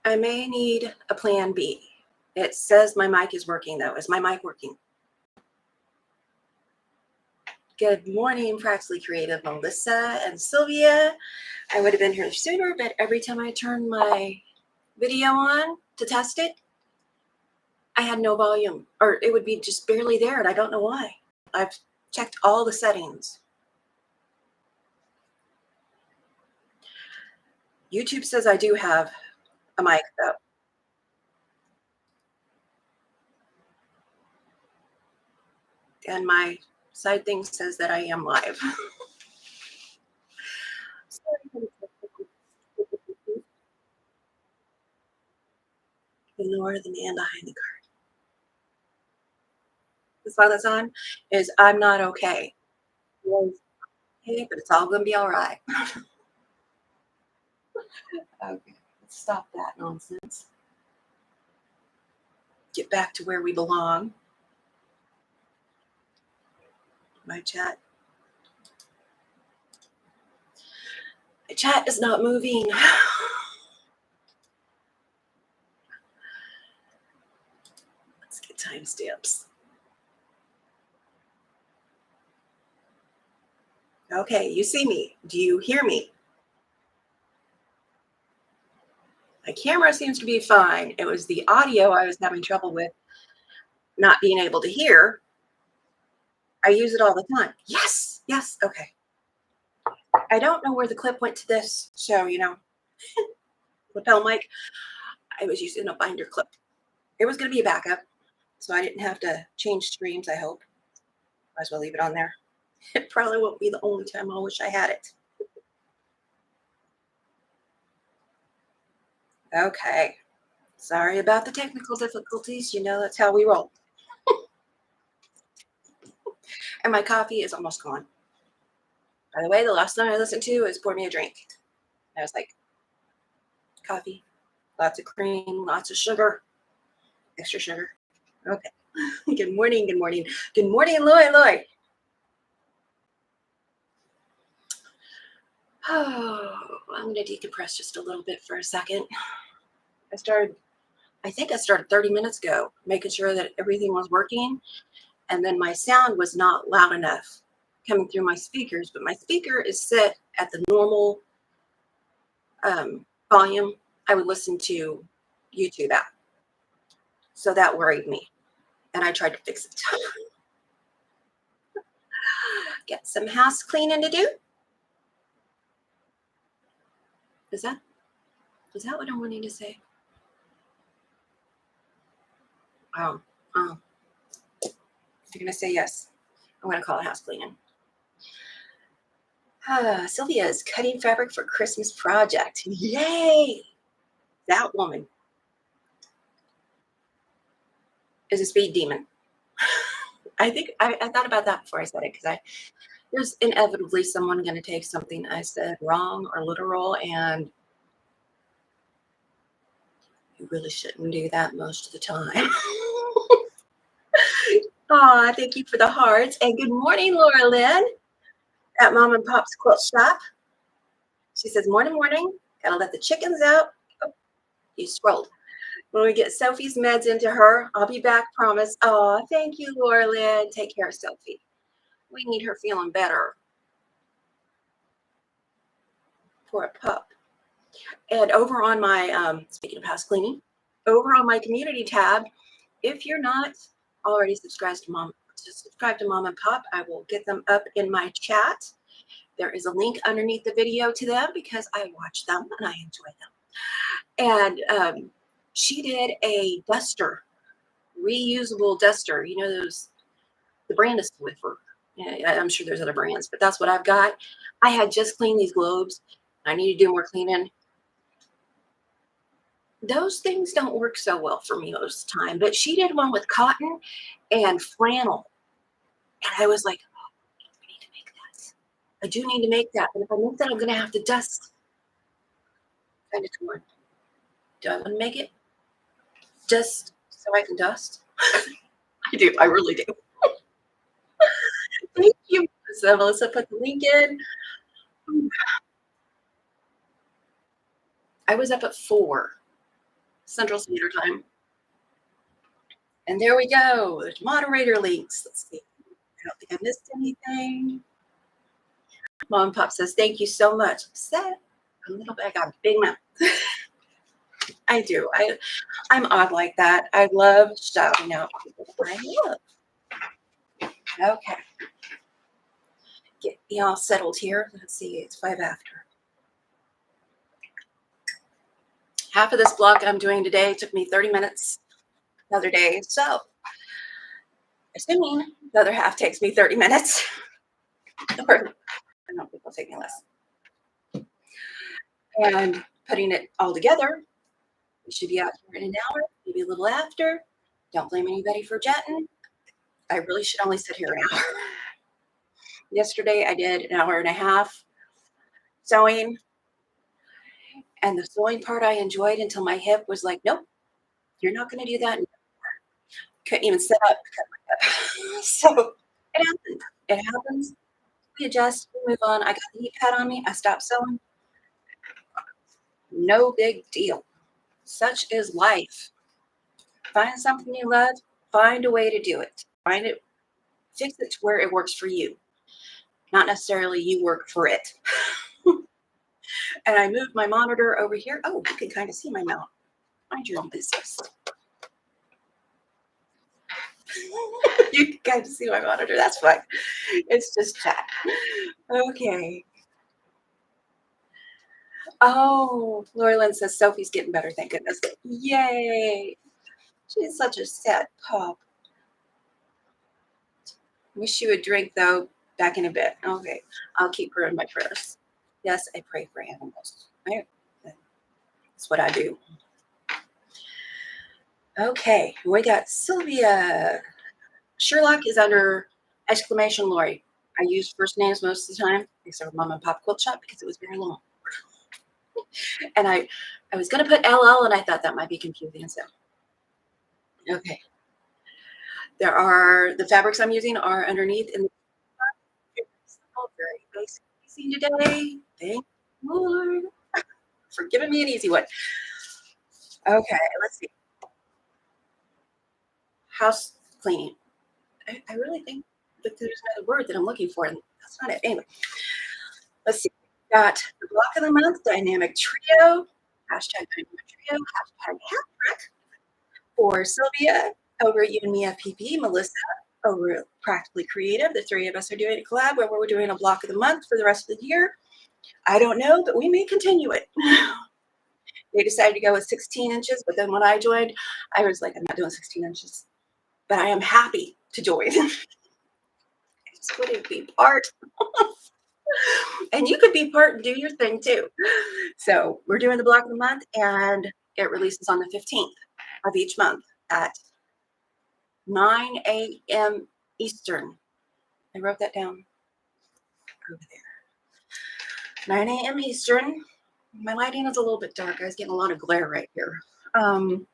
I may need a plan B. It says my mic is working though. Is my mic working? Good morning, Practically Creative Melissa and Sylvia. I would have been here sooner, but every time I turn my video on to test it, I had no volume, or it would be just barely there, and I don't know why. I've checked all the settings. YouTube says I do have a mic though. And my side thing says that I am live. Ignore the man behind the curtain. The song that's on is I'm Not Okay. Okay, but it's all going to be all right. Okay, let's stop that nonsense. Get back to where we belong. My chat. My chat is not moving. Let's get timestamps. Okay, you see me. Do you hear me? My camera seems to be fine. It was the audio I was having trouble with not being able to hear. I use it all the time. Yes, yes, okay. I don't know where the clip went to this, so, lapel mic, I was using a binder clip. It was going to be a backup, so I didn't have to change streams, I hope. Might as well leave it on there. It probably won't be the only time I'll wish I had it. Okay. Sorry about the technical difficulties. That's how we roll. And my coffee is almost gone. By the way, the last song I listened to is Pour Me a Drink. I was like, coffee, lots of cream, lots of sugar, extra sugar. Okay. Good morning, good morning. Good morning, Lloyd. Oh, I'm going to decompress just a little bit for a second. I think I started 30 minutes ago, making sure that everything was working. And then my sound was not loud enough coming through my speakers, but my speaker is set at the normal volume I would listen to YouTube at. So that worried me. And I tried to fix it. Get some house cleaning to do. Is that what I'm wanting to say? Oh, you're going to say yes. I'm going to call it house cleaning. Sylvia is cutting fabric for Christmas project. Yay! That woman is a speed demon. I think I thought about that before I said it, because there's inevitably someone going to take something I said wrong or literal, and you really shouldn't do that most of the time. Aw, thank you for the hearts. And good morning, Laura Lynn at Mom and Pop's Quilt Shop. She says, morning. Gotta let the chickens out. Oh, you scrolled. When we get Sophie's meds into her, I'll be back, promise. Oh, thank you, Laura Lynn. Take care of Sophie. We need her feeling better. Poor pup. And over on my, speaking of house cleaning, over on my community tab, if you're not already subscribed to Mom and Pop, I will get them up in my chat. There is a link underneath the video to them because I watch them and I enjoy them. And she did a duster, reusable duster. The brand is Swiffer. Yeah, I'm sure there's other brands, but that's what I've got. I had just cleaned these globes. I need to do more cleaning. Those things don't work so well for me most of the time, but she did one with cotton and flannel. And I was like, oh, I need to make that. I do need to make that. And if I make that, I'm going to have to dust. Kind of torn. Do I want to make it just so I can dust? I do. I really do. Thank you, Melissa. Put the link in. I was up at 4. Central Standard Time. And there we go. There's moderator links. Let's see. I don't think I missed anything. Mom and Pop says, thank you so much. Set a little bit. I got a big mouth. I do. I'm odd like that. I love shouting out people I love. Okay. Get me all settled here. Let's see. It's 5 after. Half of this block I'm doing today took me 30 minutes the other day. So, assuming the other half takes me 30 minutes, or I don't think it'll take me less. And putting it all together, we should be out here in an hour, maybe a little after. Don't blame anybody for jetting. I really should only sit here an hour. Yesterday, I did an hour and a half sewing. And the sewing part I enjoyed until my hip was like, nope, you're not going to do that anymore. Couldn't even sit up. So it happens. It happens. We adjust, we move on. I got the heat pad on me. I stopped sewing. No big deal. Such is life. Find something you love. Find a way to do it. Find it. Fix it to where it works for you. Not necessarily you work for it. And I moved my monitor over here. Oh, you can kind of see my mouth. Mind your own business. You can kind of see my monitor. That's fine. It's just chat. Okay. Oh, Laura Lynn says Sophie's getting better. Thank goodness. Yay. She's such a sad pup. Wish she would drink, though, back in a bit. Okay. I'll keep her in my prayers. Yes, I pray for animals. Right? That's what I do. Okay. We got Sylvia. Sherlock is under exclamation Lori. I use first names most of the time, except for Mom and Pop Quilt Shop because it was very long. And I was going to put LL, and I thought that might be confusing. So, okay. The fabrics I'm using are underneath in the very basic easy today. Thank you, Lord, for giving me an easy one. Okay, let's see. House cleaning. I really think that there's another word that I'm looking for, and that's not it. Anyway, let's see. Got the block of the month, dynamic trio, hashtag dynamic trio, hashtag hat trick for Sylvia over at You and Me FPP, Melissa over at Practically Creative. The three of us are doing a collab where we're doing a block of the month for the rest of the year. I don't know, but we may continue it. They decided to go with 16 inches, but then when I joined, I was like, I'm not doing 16 inches, but I am happy to join. I just wouldn't be part. And you could be part and do your thing too. So we're doing the block of the month, and it releases on the 15th of each month at 9 a.m. Eastern. I wrote that down over there. 9 a.m. Eastern. My lighting is a little bit dark. I was getting a lot of glare right here. And,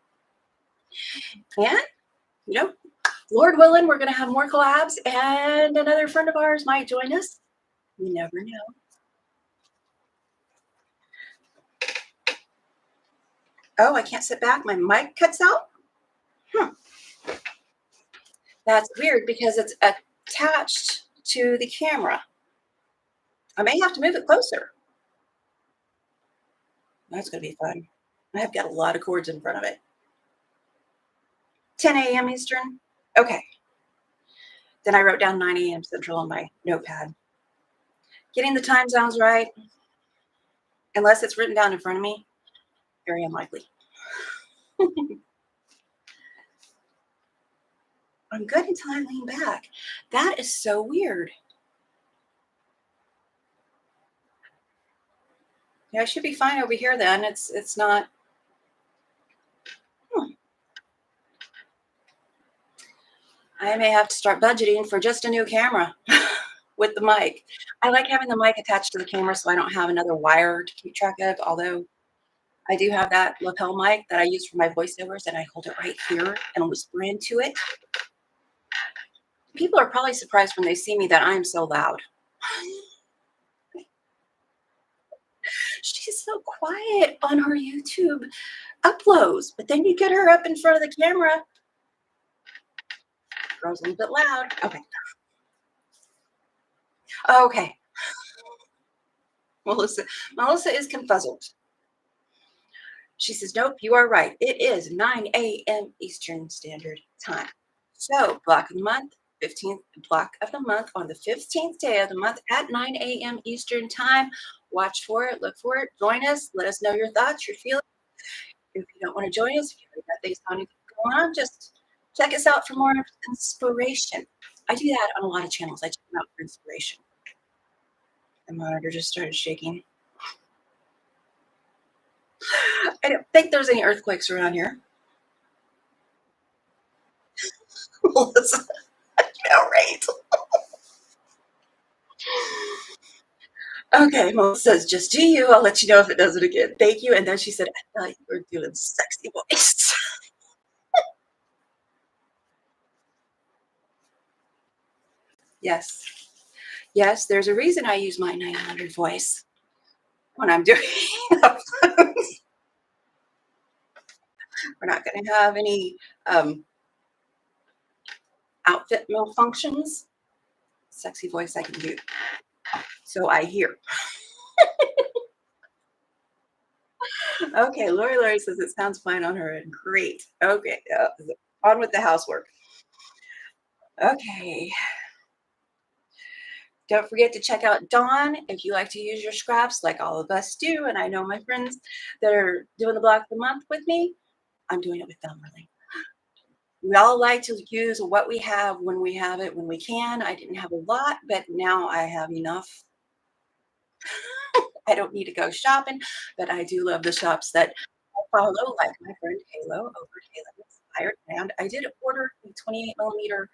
Lord willing, we're going to have more collabs, and another friend of ours might join us. You never know. Oh, I can't sit back. My mic cuts out. That's weird because it's attached to the camera. I may have to move it closer. That's going to be fun. I have got a lot of cords in front of it. 10 a.m. Eastern. Okay. Then I wrote down 9 a.m. Central on my notepad. Getting the time zones right, unless it's written down in front of me, very unlikely. I'm good until I lean back. That is so weird. Yeah, I should be fine over here then. It's not. I may have to start budgeting for just a new camera with the mic. I like having the mic attached to the camera so I don't have another wire to keep track of, although I do have that lapel mic that I use for my voiceovers, and I hold it right here and whisper into it. People are probably surprised when they see me that I'm so loud. She's so quiet on her YouTube up close. But then you get her up in front of the camera, girl's a little bit loud. Okay. Okay. Melissa is confuzzled. She says, nope, you are right. It is 9 a.m. Eastern Standard Time. So, block of the month, 15th block of the month on the 15th day of the month at 9 a.m. Eastern Time. Watch for it, look for it, join us, let us know your thoughts, your feelings. If you don't want to join us, if you've got things going on, just check us out for more inspiration. I do that on a lot of channels. I check them out for inspiration. The monitor just started shaking. I don't think there's any earthquakes around here. Melissa, yeah, right. Okay, Melissa says, just do you. I'll let you know if it does it again. Thank you. And then she said, I thought you were doing sexy voice. Yes. Yes, there's a reason I use my 900 voice when I'm doing uploads. We're not going to have any outfit malfunctions. Sexy voice I can do. So I hear. Okay, Lori says it sounds fine on her end. Great. Okay, on with the housework. Okay. Don't forget to check out Dawn if you like to use your scraps like all of us do. And I know my friends that are doing the block of the month with me, I'm doing it with them really. We all like to use what we have when we have it, when we can. I didn't have a lot, but now I have enough. I don't need to go shopping, but I do love the shops that I follow, like my friend Halo over Halo Inspired. And I did order a 28mm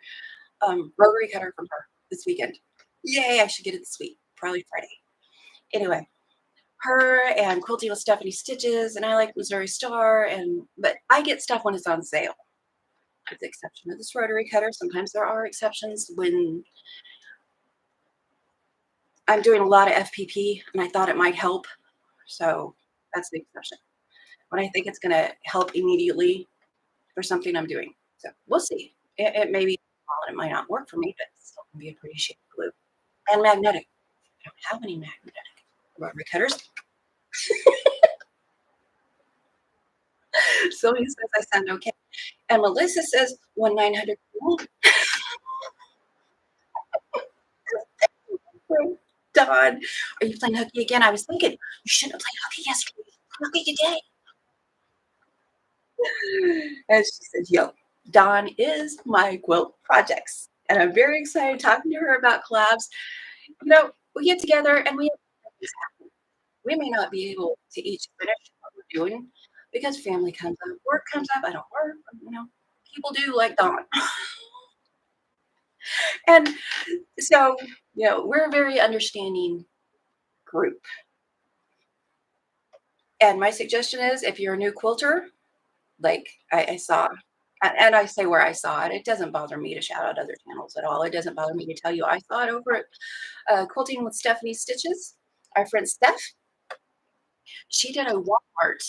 rotary cutter from her this weekend. Yay, I should get it this week, probably Friday. Anyway, her and Quilting with Stephanie Stitches, and I like Missouri Star, but I get stuff when it's on sale, with the exception of this rotary cutter. Sometimes there are exceptions when I'm doing a lot of FPP and I thought it might help. So that's the exception. When I think it's going to help immediately for something I'm doing. So we'll see. It may be small and it might not work for me, but it still can be a pretty shape glue. And magnetic. I don't have any magnetic rotary cutters. Sylvia says I sound okay. And Melissa says 1-900. Dawn, are you playing hooky again? I was thinking you shouldn't have played hooky yesterday. Hooky today. And she said, yo, Dawn is my quilt projects. And I'm very excited talking to her about collabs. You know, we get together and we may not be able to each finish what we're doing because family comes up, work comes up, I don't work, people do like Dawn. And so, we're a very understanding group. And my suggestion is if you're a new quilter, like I saw, and I say where I saw it, it doesn't bother me to shout out other channels at all. It doesn't bother me to tell you I saw it over at Quilting with Stephanie Stitches. Our friend Steph, she did a Walmart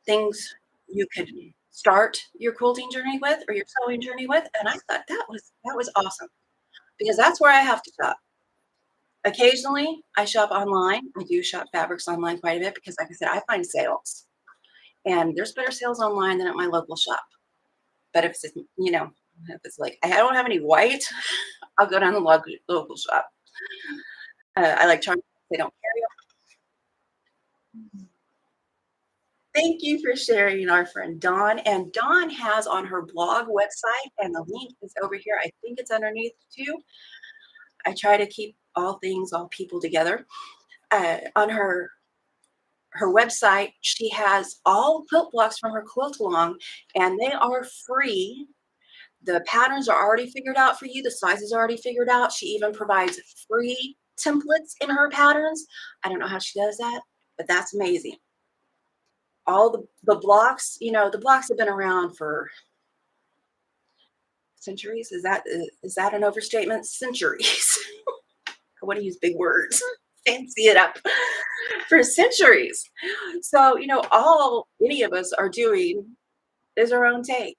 things you could start your quilting journey with or your sewing journey with. And I thought that was awesome because that's where I have to shop. Occasionally I shop online. I do shop fabrics online quite a bit because like I said, I find sales and there's better sales online than at my local shop. But if it's like, I don't have any white, I'll go down the local shop. I like charms. They don't carry them. Thank you for sharing, our friend Dawn. And Dawn has on her blog website, and the link is over here. I think it's underneath too. I try to keep all people together. On her website, she has all quilt blocks from her quilt along, and they are free. The patterns are already figured out for you. The sizes are already figured out. She even provides free templates in her patterns. I don't know how she does that, but that's amazing. All the blocks, the blocks have been around for centuries. Is that an overstatement? Centuries. I want to use big words. fancy it up for centuries. So, all any of us are doing is our own take,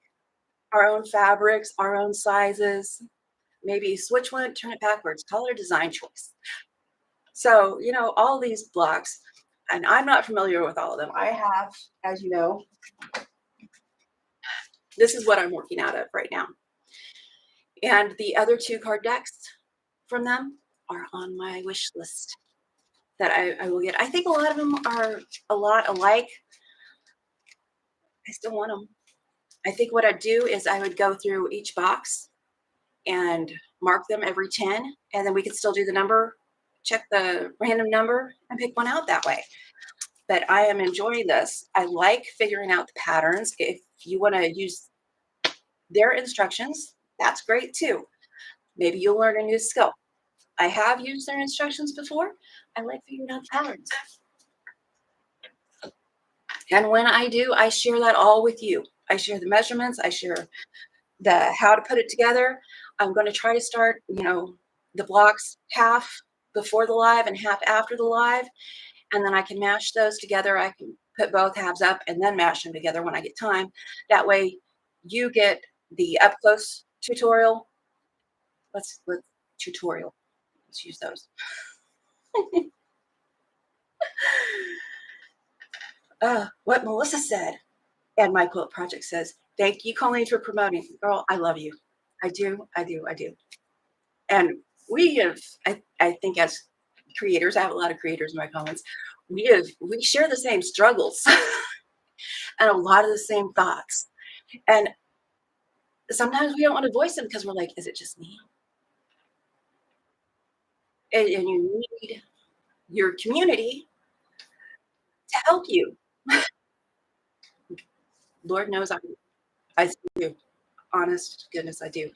our own fabrics, our own sizes. Maybe switch one, turn it backwards, color design choice. So, all these blocks, and I'm not familiar with all of them. I have, as you know, this is what I'm working out of right now. And the other two card decks from them are on my wish list that I will get. I think a lot of them are a lot alike. I still want them. I think what I'd do is I would go through each box and mark them every 10, and then we could still do the number, check the random number, and pick one out that way. But I am enjoying this. I like figuring out the patterns. If you want to use their instructions, that's great too. Maybe you'll learn a new skill. I have used their instructions before. I like figuring out the patterns. And when I do, I share that all with you. I share the measurements. I share the how to put it together. I'm going to try to start, the blocks half before the live and half after the live. And then I can mash those together. I can put both halves up and then mash them together when I get time. That way you get the up close tutorial. Let's tutorial. Let's use those. What Melissa said, and my quilt project says, thank you, Coleen, for promoting. Girl, I love you. I do. And we have, I think as creators, I have a lot of creators in my comments, we share the same struggles and a lot of the same thoughts. And sometimes we don't want to voice them because we're like, is it just me? And you need your community to help you. Lord knows I do. Honest to goodness, I do.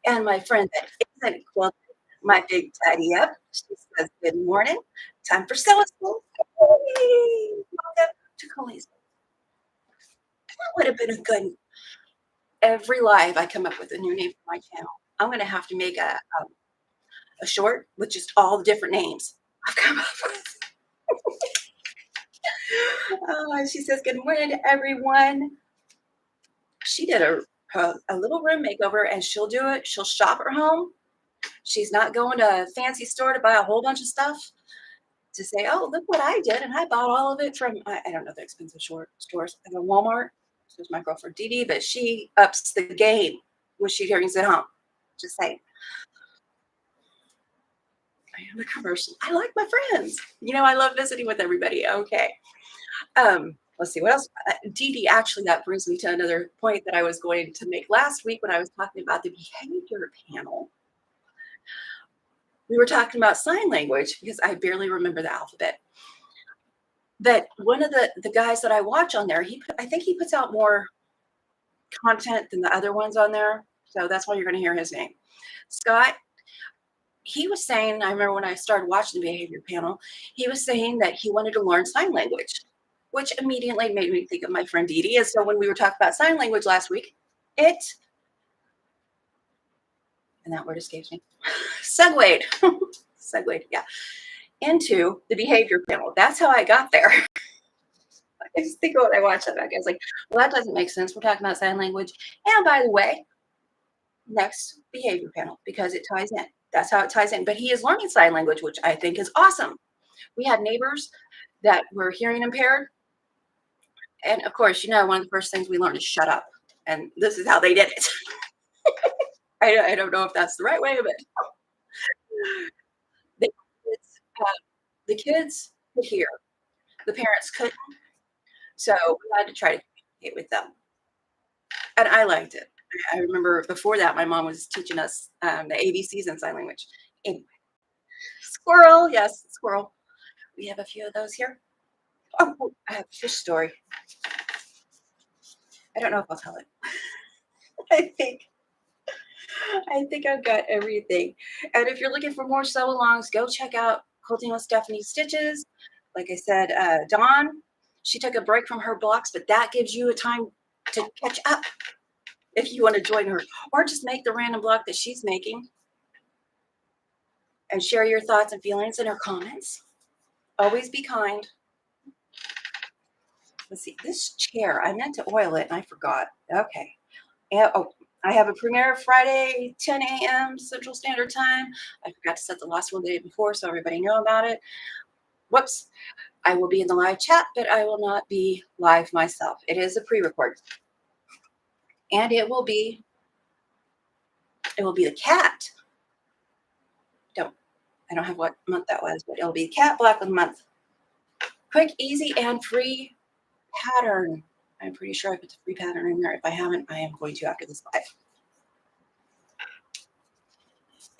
And my friend that isn't quilting, my big tidy up, she says, good morning. Time for so-and-so. Welcome to Coleen's. That would have been a good, every live I come up with a new name for my channel. I'm going to have to make a short with just all the different names I've come up with. She says, good morning to everyone. She did a little room makeover, and she'll do it. She'll shop her home. She's not going to a fancy store to buy a whole bunch of stuff to say, oh, look what I did. And I bought all of it from, I don't know the expensive stores, like a Walmart. This is my girlfriend, Dee Dee, but she ups the game when she brings it home. Just saying. I am a commercial. I like my friends. I love visiting with everybody. Okay. Let's see what else. Dee Dee, actually, that brings me to another point that I was going to make last week when I was talking about the behavior panel. We were talking about sign language because I barely remember the alphabet. But one of the guys that I watch on there, I think he puts out more content than the other ones on there. So that's why you're going to hear his name. Scott, he was saying, I remember when I started watching the behavior panel, he was saying that he wanted to learn sign language, which immediately made me think of my friend Dee Dee. And so when we were talking about sign language last week, and that word escapes me, segued, yeah, into the behavior panel. That's how I got there. I just think of what I watched that back. I was like, well, that doesn't make sense. We're talking about sign language. And by the way, next behavior panel, because it ties in. That's how it ties in. But he is learning sign language, which I think is awesome. We had neighbors that were hearing impaired. And of course, one of the first things we learned is shut up. And this is how they did it. I don't know if that's the right way, but the kids could hear. The parents couldn't. So we had to try to communicate with them. And I liked it. I remember before that, my mom was teaching us the ABCs in sign language. Anyway, squirrel. Yes, squirrel. We have a few of those here. Oh, I have a fish story. I don't know if I'll tell it. I think I've got everything. And if you're looking for more sew-alongs, go check out Quilting with Stephanie Stitches. Like I said, Dawn, she took a break from her blocks, but that gives you a time to catch up if you want to join her, or just make the random block that she's making. and share your thoughts and feelings in our comments. Always be kind. Let's see, this chair, I meant to oil it and I forgot. Okay. And, oh, I have a premiere Friday, 10 a.m. Central Standard Time. I forgot to set the last one the day before so everybody know about it. Whoops. I will be in the live chat, but I will not be live myself. It is a pre-record. And it will be the cat. I don't have what month that was, but it'll be Cat Black of the Month. Quick, easy, and free pattern. I'm pretty sure I put the free pattern in there. If I haven't, I am going to after this live.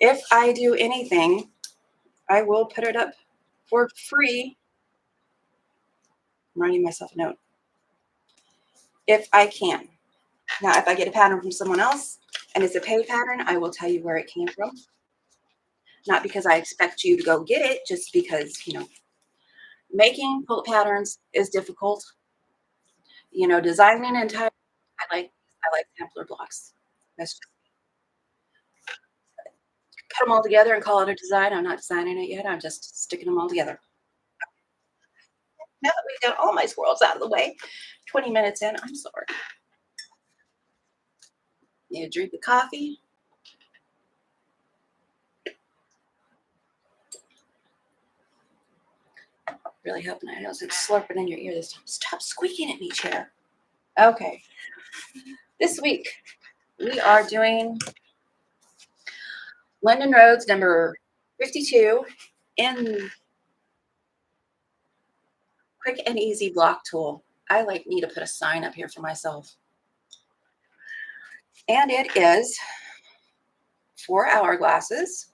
If I do anything, I will put it up for free. I'm writing myself a note. If I can. Now, if I get a pattern from someone else and it's a pay pattern, I will tell you where it came from. Not because I expect you to go get it, just because, making quilt patterns is difficult. Designing entire, I like sampler blocks. That's just put them all together and call it a design. I'm not designing it yet. I'm just sticking them all together. Now that we've got all my squirrels out of the way, 20 minutes in, I'm sorry. Need a drink of coffee. Really hoping I don't slurping in your ear this time. Stop squeaking at me, chair. Okay. This week, we are doing London Roads number 52 in Quick and Easy Block Tool. I need to put a sign up here for myself. And it is 4 hourglasses,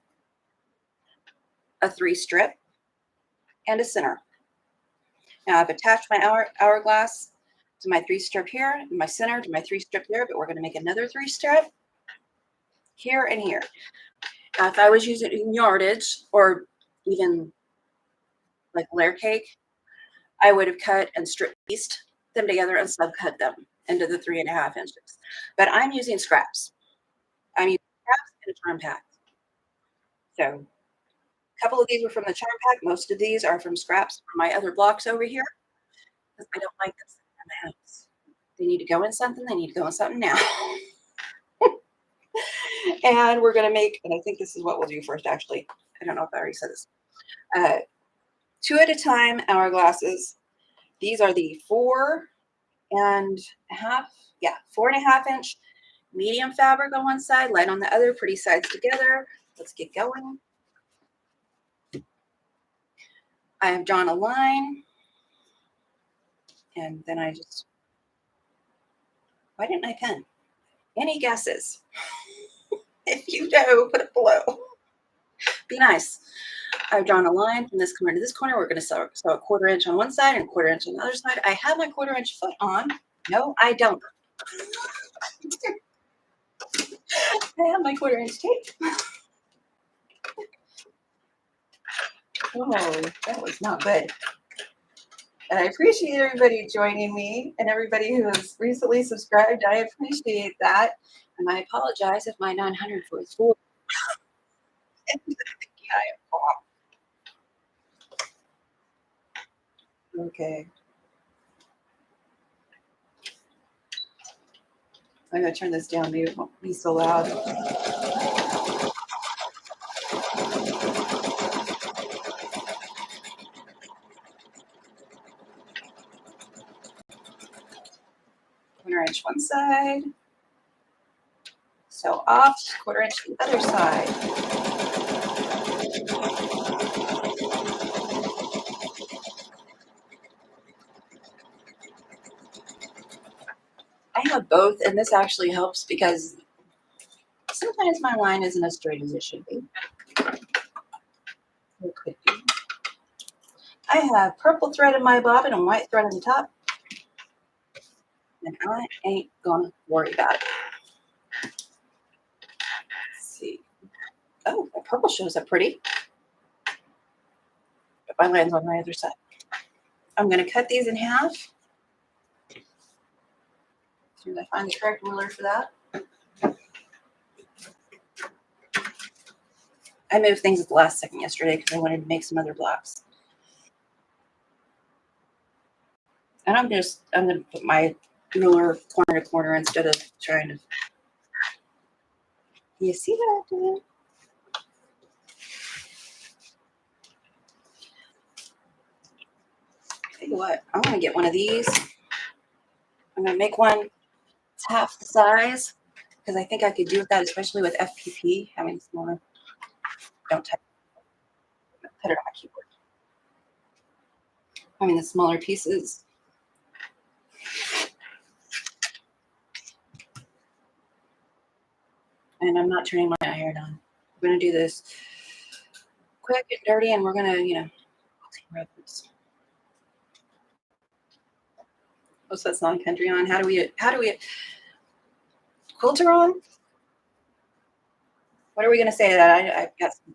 a 3-strip, and a center. Now I've attached my hourglass to my 3-strip here, and my center to my 3-strip there, but we're going to make another 3-strip here and here. Now, if I was using yardage or even like layer cake, I would have cut and stripped them together and subcut them into the 3.5 inches. But I'm using scraps. I'm using scraps in a charm pack. So a couple of these were from the charm pack. Most of these are from scraps from my other blocks over here. Because I don't like them in the house. They need to go in something. They need to go in something now. And we're going to make, and I think this is what we'll do first, actually. I don't know if I already said this. 2 at a time hourglasses. These are the 4.5 inch medium fabric on one side, light on the other, pretty sides together. Let's get going. I have drawn a line, and then why didn't I pen? Any guesses? If you know, put it below. Be nice. I've drawn a line from this corner to this corner. We're going to sew a 1/4 inch on one side and a 1/4 inch on the other side. I have my 1/4 inch foot on. No, I don't. I have my 1/4 inch tape. Oh, that was not good. And I appreciate everybody joining me and everybody who has recently subscribed. I appreciate that. And I apologize if my 900 was full. Okay. I'm going to turn this down. Maybe it won't be so loud. Quarter inch one side. So off, 1/4 inch the other side. I have both, and this actually helps because sometimes my line isn't as straight as it should be. It could be. I have purple thread in my bobbin and white thread on the top, and I ain't gonna worry about it. Let's see. Oh, the purple shows up pretty. But my line's on my other side. I'm gonna cut these in half. As soon as I find the correct ruler for that. I moved things at the last second yesterday because I wanted to make some other blocks. And I'm going to put my ruler corner to corner instead of trying to. You see what I'm doing? Tell you what, I'm going to get one of these. I'm going to make one. It's half the size because I think I could do with that, especially with FPP having smaller. Don't type. Put it on my keyboard. Having the smaller pieces. And I'm not turning my iron on. We're going to do this quick and dirty, and we're going to, what's that song, Country On? How do we quilter on? What are we going to say to that? I've got some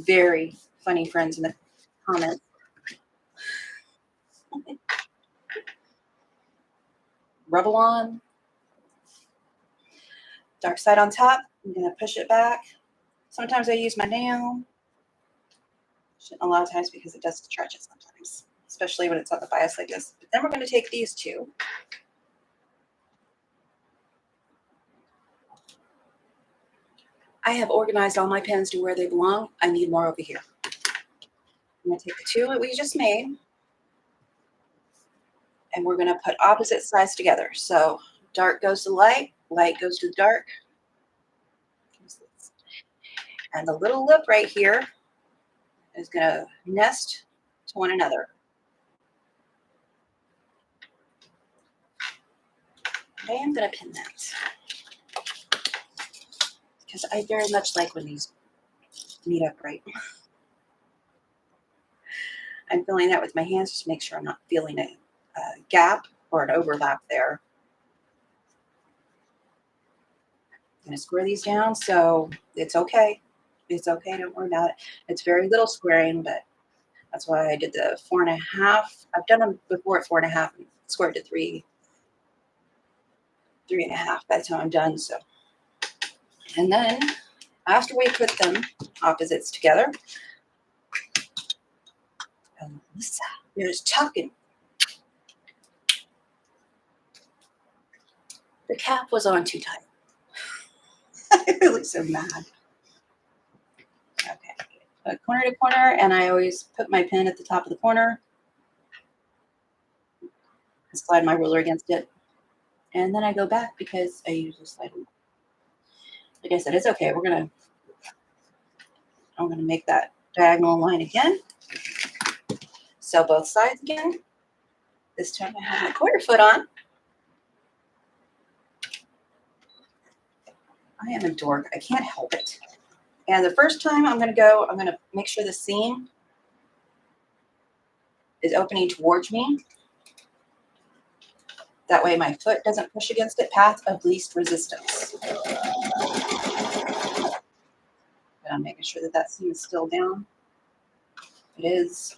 very funny friends in the comments. Rubble on. Dark side on top. I'm going to push it back. Sometimes I use my nail. A lot of times because it does stretch it sometimes, especially when it's on the bias like this. But then we're going to take these two. I have organized all my pins to where they belong. I need more over here. I'm going to take the two that we just made, and we're going to put opposite sides together. So dark goes to light, light goes to dark. And the little lip right here is going to nest to one another. I am going to pin that because I very much like when these meet up right. I'm filling that with my hands just to make sure I'm not feeling a gap or an overlap there. I'm going to square these down, so it's okay. It's okay. Don't worry about it. It's very little squaring, but that's why I did the 4.5. I've done them before at 4.5 and squared to 3.5 by the time I'm done. So, and then after we put them opposites together, there's tucking. The cap was on too tight. I'm really so mad. Okay, corner to corner, and I always put my pin at the top of the corner. Slide my ruler against it, and then I go back because I usually slide them. Like I said, it's okay. I'm gonna make that diagonal line again. Sew both sides again. This time I have my quarter foot on. I am a dork. I can't help it. And the first time I'm gonna make sure the seam is opening towards me. That way my foot doesn't push against it. Path of least resistance. And I'm making sure that that seam is still down. It is.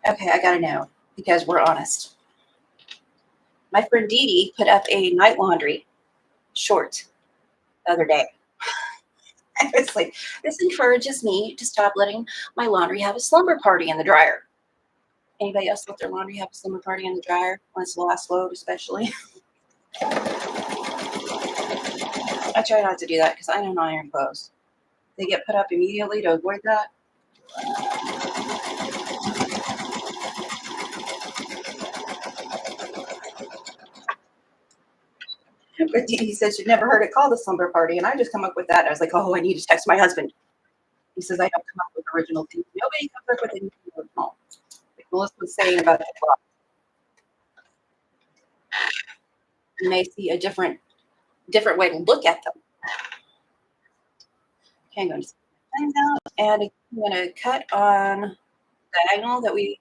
Okay, I gotta know because we're honest. My friend Dee Dee put up a night laundry short the other day. I was like, this encourages me to stop letting my laundry have a slumber party in the dryer. Anybody else let their laundry have a slumber party in the dryer when it's the last load, especially? I try not to do that because I don't iron clothes. They get put up immediately to avoid that. But he said she'd never heard it called a slumber party, and I just come up with that. I was like, oh, I need to text my husband. He says I don't come up with original things. Nobody comes up with anything original. Like Melissa was saying about the clock. You may see a different way to look at them. Okay, I'm going to set things out, and I'm going to cut on the diagonal that we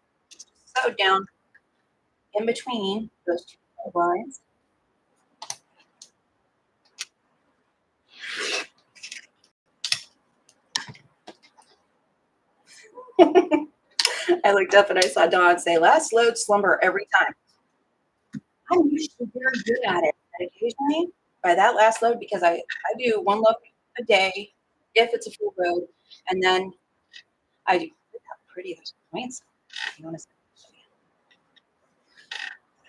sewed down in between those two lines. I looked up and I saw Dawn say, last load slumber every time. I'm usually very good at it, but occasionally by that last load, because I do one load a day if it's a full load, and then I do. Look how pretty those points are. You want to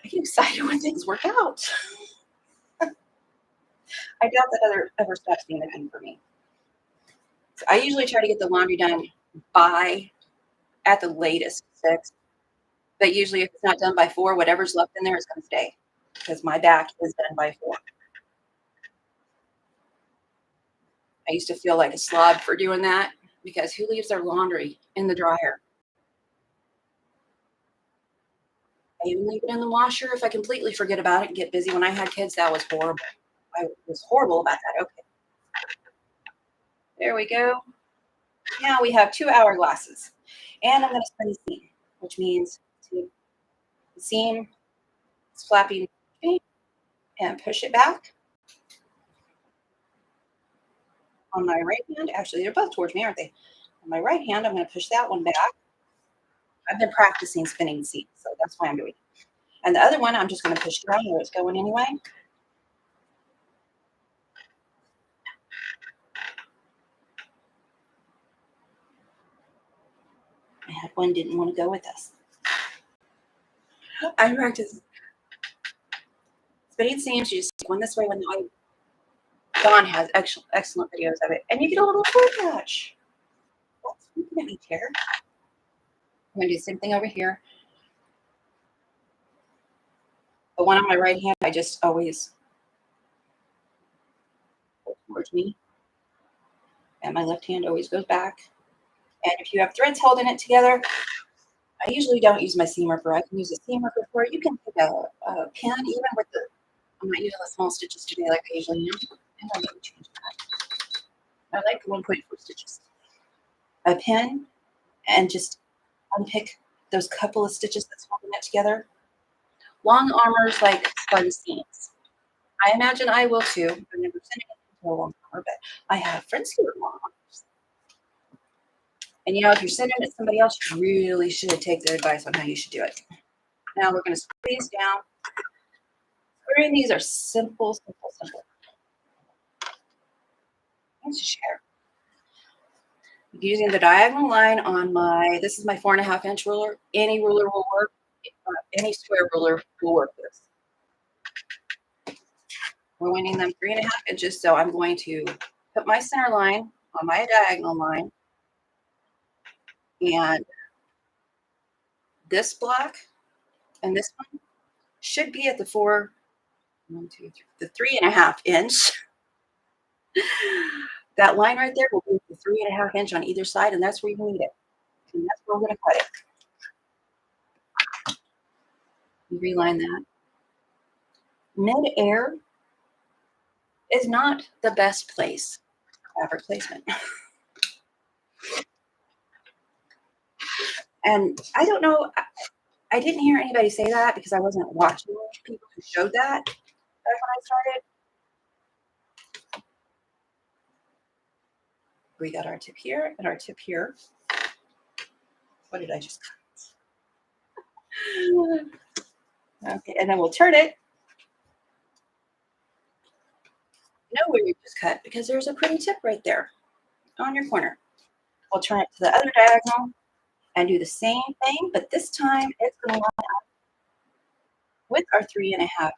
I get excited when things work out. I doubt that ever stops being a thing for me. So I usually try to get the laundry done by at the latest 6. But usually if it's not done by 4, whatever's left in there is going to stay because my back is done by 4. I used to feel like a slob for doing that because who leaves their laundry in the dryer? I even leave it in the washer if I completely forget about it and get busy. When I had kids, that was horrible. I was horrible about that. Okay. There we go. Now we have 2 hourglasses. And I'm going to spin the seam, which means the seam is flapping and push it back on my right hand. Actually, they're both towards me, aren't they? On my right hand, I'm going to push that one back. I've been practicing spinning seams, so that's why I'm doing it. And the other one, I'm just going to push it down where it's going anyway. I had one didn't want to go with us. I practice spinning seams. You just stick one this way, one that way. Dawn has excellent videos of it. And you get a little foot patch. What's looking at me, Tara? I'm going to do the same thing over here. The one on my right hand, I just always pull towards me. And my left hand always goes back. And if you have threads holding it together, I usually don't use my seam ripper. I can use a seam ripper for it. You can take a pin, even with the, I'm not using the small stitches today like I usually am. And I'll maybe change that. I like the 1.4 stitches. A pin and just unpick those couple of stitches that's holding it together. Long armors like spun seams. I imagine I will too. I've never seen it into a long armor, but I have friends who are long armors. And if you're sending it to somebody else, you really should take their advice on how you should do it. Now we're going to screw these down. Screwing these are simple. Let's share. Using the diagonal line on this is my 4.5 inch ruler. Any ruler will work. Any square ruler will work with this. We're winding them 3.5 inches, so I'm going to put my center line on my diagonal line, and this block and this one should be at the 3.5 inch. That line right there will be the 3.5 inch on either side, and that's where you need it. And that's where we're going to cut it. Reline that. Mid-air is not the best place for fabric placement. And I don't know, I didn't hear anybody say that because I wasn't watching people who showed that back when I started. We got our tip here and our tip here. What did I just cut? Okay, and then we'll turn it. You know where you just cut because there's a pretty tip right there on your corner. We'll turn it to the other diagonal and do the same thing, but this time it's going to line up with our 3.5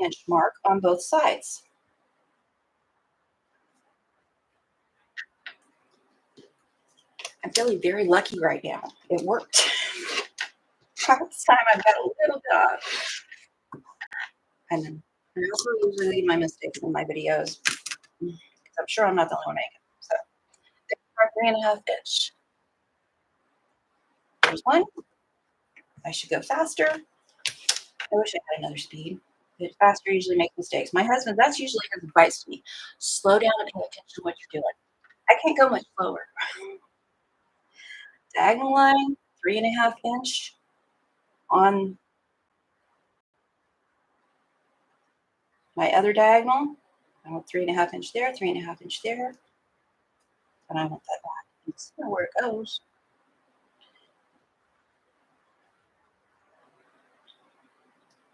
inch mark on both sides. I'm feeling very lucky right now. It worked. This time I've got a little dog. And then I also usually leave my mistakes in my videos because I'm sure I'm not the only one making them. So there's our 3.5 inch. There's one. I should go faster. I wish I had another speed. But faster usually makes mistakes. My husband, that's usually his advice to me. Slow down and pay attention to what you're doing. I can't go much slower. Diagonal line, 3.5 inch on my other diagonal. I want 3.5 inch there, 3.5 inch there. And I want that back. And see where it goes.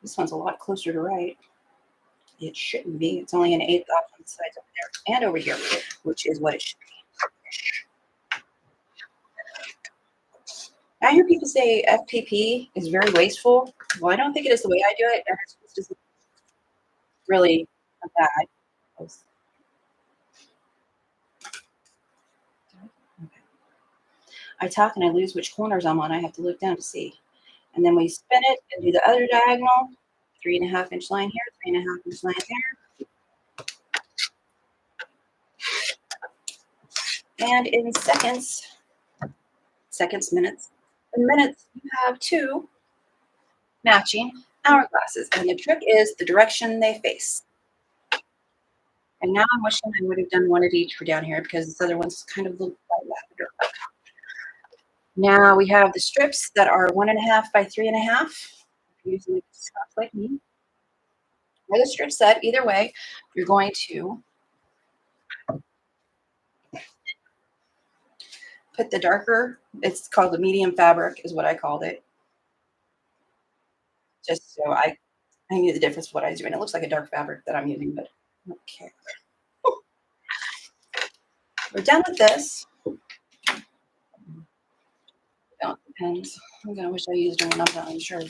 This one's a lot closer to right. It shouldn't be. It's only an eighth off on the sides over there and over here, which is what it should be. I hear people say FPP is very wasteful. Well, I don't think it is the way I do it. It's just really bad. I talk and I lose which corners I'm on. I have to look down to see. And then we spin it and do the other diagonal. 3.5 inch line here, 3.5 inch line there. And in minutes, you have two matching hourglasses. And the trick is the direction they face. And now I'm wishing I would have done one of each for down here because this other one's kind of look like lavender. Now we have the strips that are 1.5 by 3.5. Using stuff like me. Or the strip set, either way, you're going to put the darker, it's called the medium fabric is what I called it. Just so I knew the difference of what I was doing. It looks like a dark fabric that I'm using, but I don't care. We're done with this. It depends. I'm gonna wish I used them when I'm not sure.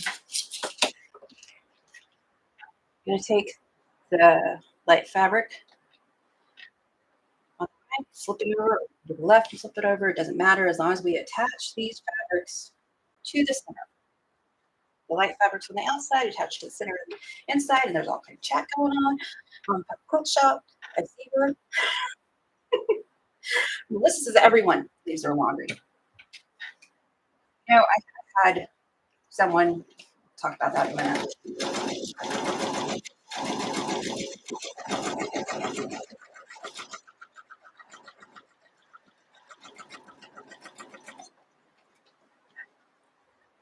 I'm gonna take the light fabric, flip it over to the left, flip it over. It doesn't matter as long as we attach these fabrics to the center. The light fabrics on the outside attached to the center and the inside, and there's all kind of chat going on. Quilt shop at Seville. Melissa says everyone leaves their laundry. You know, I had someone talk about that in a minute.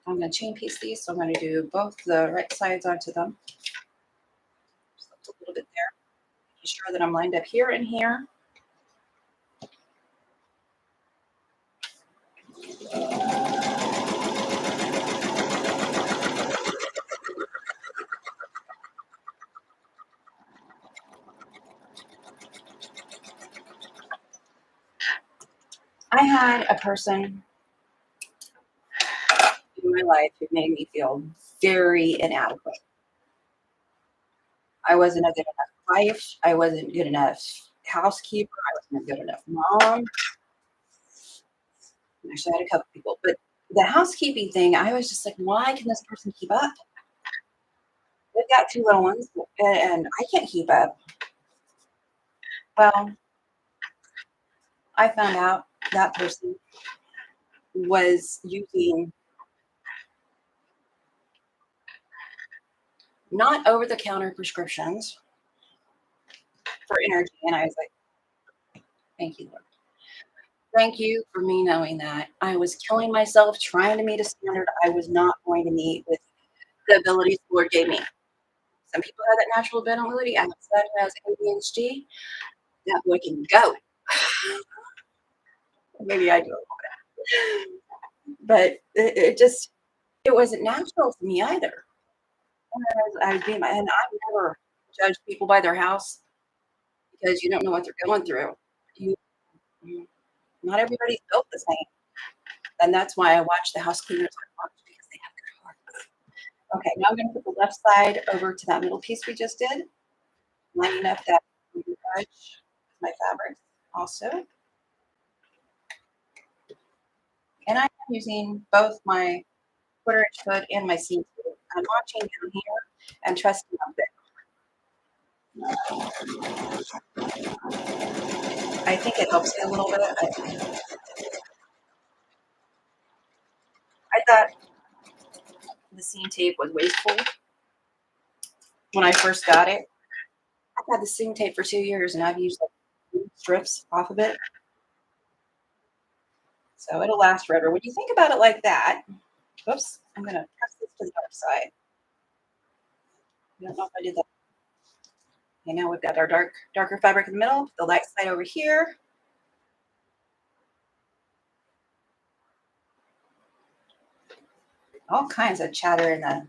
I'm going to chain piece these, so I'm going to do both the right sides onto them. Just a little bit there. Making sure that I'm lined up here and here. I had a person in my life who made me feel very inadequate. I wasn't a good enough wife. I wasn't good enough housekeeper. I wasn't a good enough mom. Actually, I had a couple people, but the housekeeping thing, I was just like, why can this person keep up? They've got 2 little ones, and I can't keep up. Well, I found out that person was using not over-the-counter prescriptions for energy, and I was like, thank you, Lord. Thank you for me knowing that. I was killing myself trying to meet a standard I was not going to meet with the abilities the Lord gave me. Some people have that natural ability. I have a son who has ADHD. That boy can go. Maybe I do a little bit. But it wasn't natural to me either. And I never judge people by their house because you don't know what they're going through. You, not everybody's built the same. And that's why I watch the house cleaners I watch because they have good hearts. Okay, now I'm going to put the left side over to that middle piece we just did, lining up that edge with my fabric also. And I'm using both my 1/4 inch foot and my seam tool. I'm watching down here and trusting up there. I think it helps me a little bit. I thought the seam tape was wasteful when I first got it. I've had the seam tape for 2 years and I've used like strips off of it. So it'll last forever. When you think about it like that, oops, I'm going to press this to the dark side. I don't know if I did that. Okay, now we've got our darker fabric in the middle, the light side over here. All kinds of chatter in the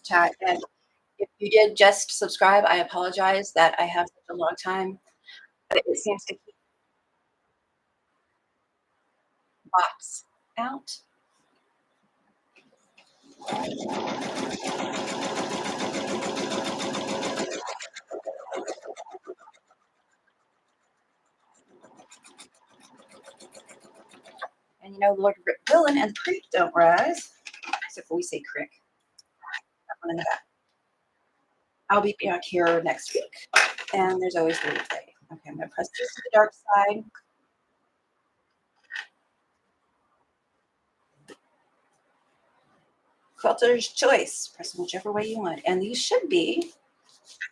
chat. And if you did just subscribe, I apologize that I have such a long time. But it seems to keep box out. And you know, Lord Villain and Creek don't rise. Except for we say Crick. That one in the back. I'll be back here next week. And there's always the replay. Okay, I'm going to press this to the dark side. Quilter's choice. Press them whichever way you want. And these should be,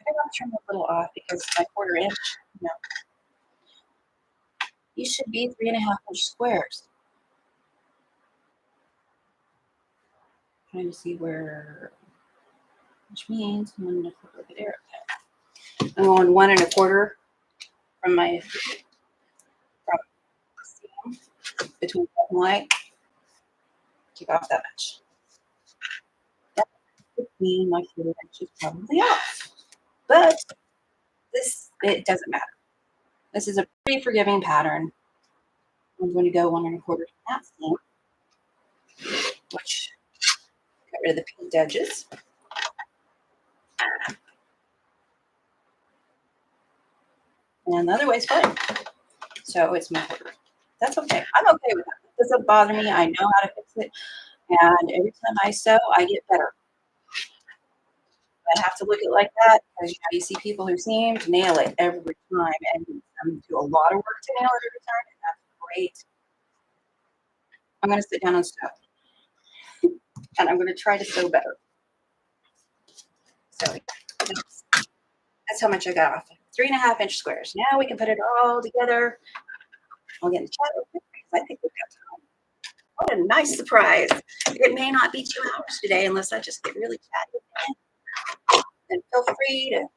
I want to turn a little off because my 1/4 inch, no. These should be 3.5 inch squares. Trying to see where, which means I'm going to look at there. I'm going 1 1/4 from my seam between left and light. Take off that much. That would mean my 1/4 inch is probably off. But this, it doesn't matter. This is a pretty forgiving pattern. I'm going to go 1 1/4 from that seam, which get rid of the peaked edges. And the other way is fine. So it's my 1/4. That's okay. I'm okay with that. It doesn't bother me. I know how to fix it. And every time I sew, I get better. I have to look at it like that because you see people who seem to nail it every time and do a lot of work to nail it every time, and that's great. I'm going to sit down and sew. And I'm going to try to sew better. So that's how much I got off. 3.5 inch squares. Now we can put it all together. I'll get in the chat real quick because I think we've got time. What a nice surprise. It may not be 2 hours today unless I just get really chatty. And feel free to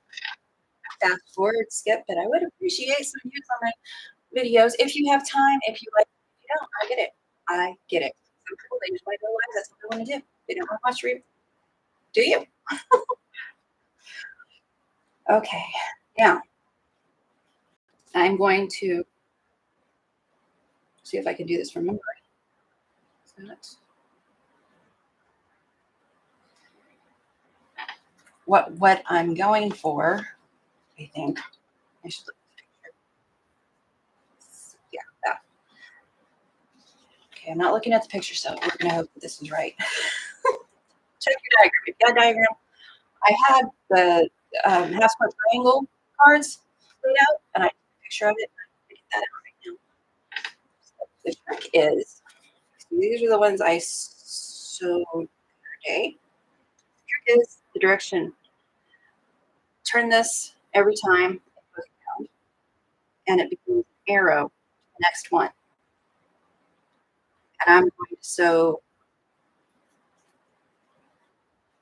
fast forward, skip, but I would appreciate some views on my videos if you have time. If you like, if you don't, I get it. I get it. Some people, they just want to go live. That's what they want to do. They don't want to watch replay. Do you? Okay. Now, I'm going to see if I can do this from memory. What I'm going for, I think I should look at the picture. Yeah, that. Okay, I'm not looking at the picture, so we're gonna hope that this is right. Check your diagram. If you got a diagram, I had the half square triangle cards laid out, and I took a picture of it. I'm gonna get that out right now. So the trick is, these are the ones I sewed today. The trick is the direction. Turn this every time it goes around, and it becomes an arrow to the next one. And I'm going to sew.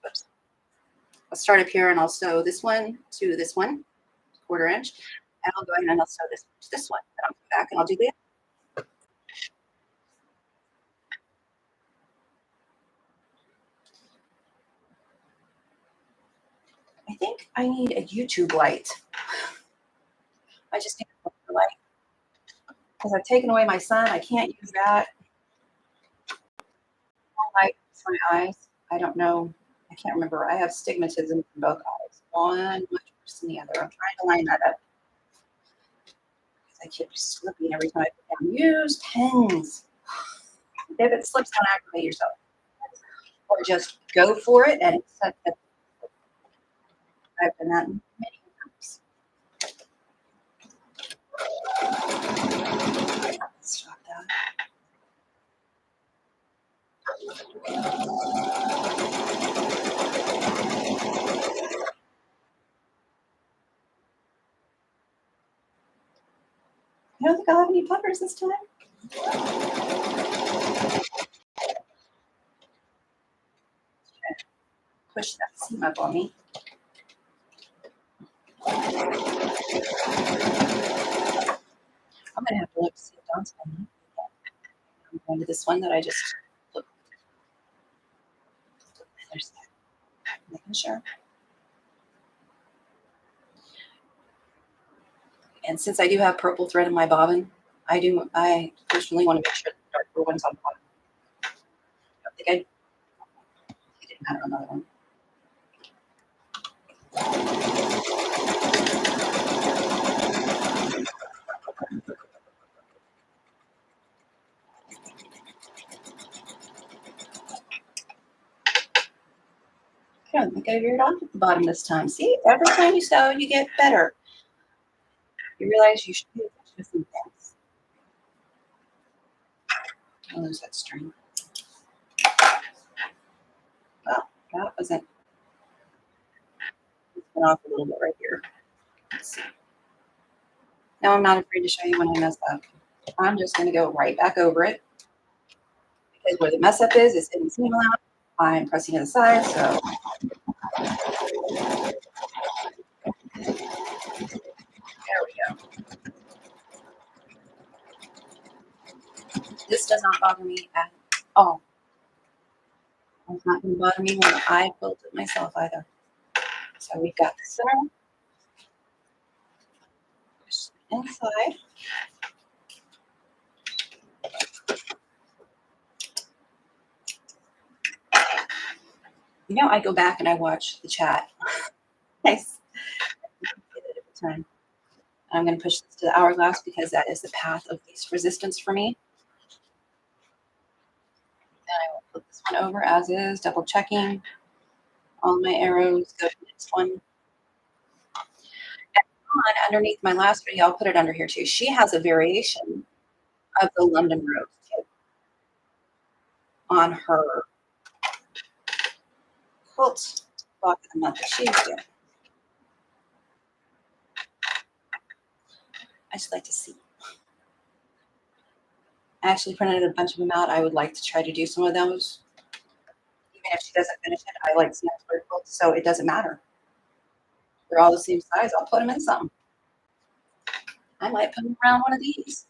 Oops. I'll start up here and I'll sew this one to this one, 1/4 inch, and I'll go ahead and I'll sew this to this one. And I'll come back and I'll do the other. I think I need a YouTube light. I just need a light because I've taken away my sun. I can't use that. Light for my eyes. I don't know. I can't remember. I have stigmatism in both eyes. One much worse than the other. I'm trying to line that up. I keep slipping every time I put down. Use pens. If it slips, don't aggravate yourself. Or just go for it and accept that. I've done that many times. Stop that. I don't think I'll have any puffers this time. Push that seam up on me. I'm gonna have to look to see if Dawn's coming. I'm going to this one that I just looked. There's that. Making Sure. And since I do have purple thread in my bobbin, I personally want to make sure the darker one's on the bottom. I think I didn't have another one. I don't think I veered off at the bottom this time. See, every time you sew, you get better. You realize you should pay attention to some things. I'll lose that string. Well, that wasn't. It went off a little bit right here. Let's see. Now I'm not afraid to show you when I mess up. I'm just going to go right back over it because where the mess up is in the seam allowance. I'm pressing to the side, so. There we go. This does not bother me at all. It's not going to bother me when I quilt it myself either. So we've got the center. Push inside. You know, I go back and I watch the chat. Nice. Every time. I'm going to push this to the hourglass because that is the path of least resistance for me. And I will flip this one over as is, double checking. All my arrows go to the next one. And underneath my last video, I'll put it under here too. She has a variation of the London Rose kit on her quilt block of the month that she's doing. I just like to see. I actually printed a bunch of them out. I would like to try to do some of those. Even if she doesn't finish it, I like Schmetz quilts, so it doesn't matter. They're all the same size. I'll put them in something. I might put them around one of these.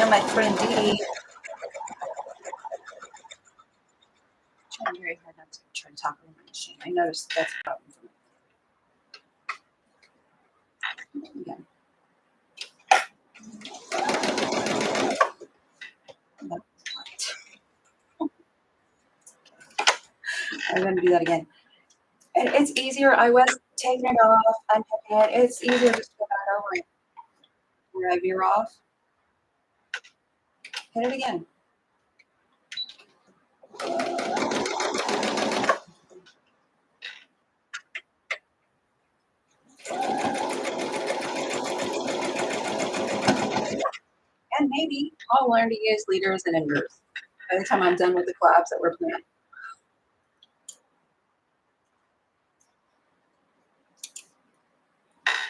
And my friend Dee, I'm trying very hard not to try to talk over my machine. I noticed that's a problem for me. Again. I'm going to do that again. And it's easier. I was taking it off, unpicking it. It's easier just to go back over it. Where I veer off. Hit it again. And maybe I'll learn to use leaders and enders by the time I'm done with the collabs that we're planning.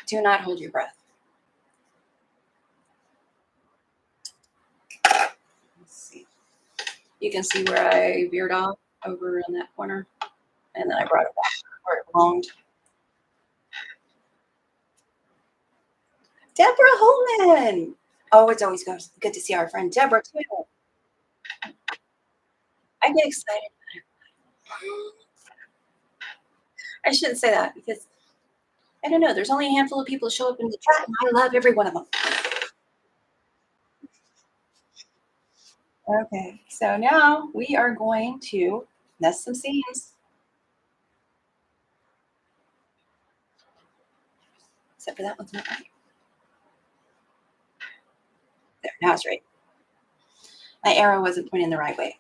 Do not hold your breath. Let's see. You can see where I veered off over in that corner, and then I brought it back where it belonged. Deborah Holman. Oh, it's always good to see our friend Deborah too. I get excited. I shouldn't say that because I don't know. There's only a handful of people who show up in the chat, and I love every one of them. Okay, so now we are going to nest some seams. Except for that one's not right. There, now it's right. My arrow wasn't pointing the right way.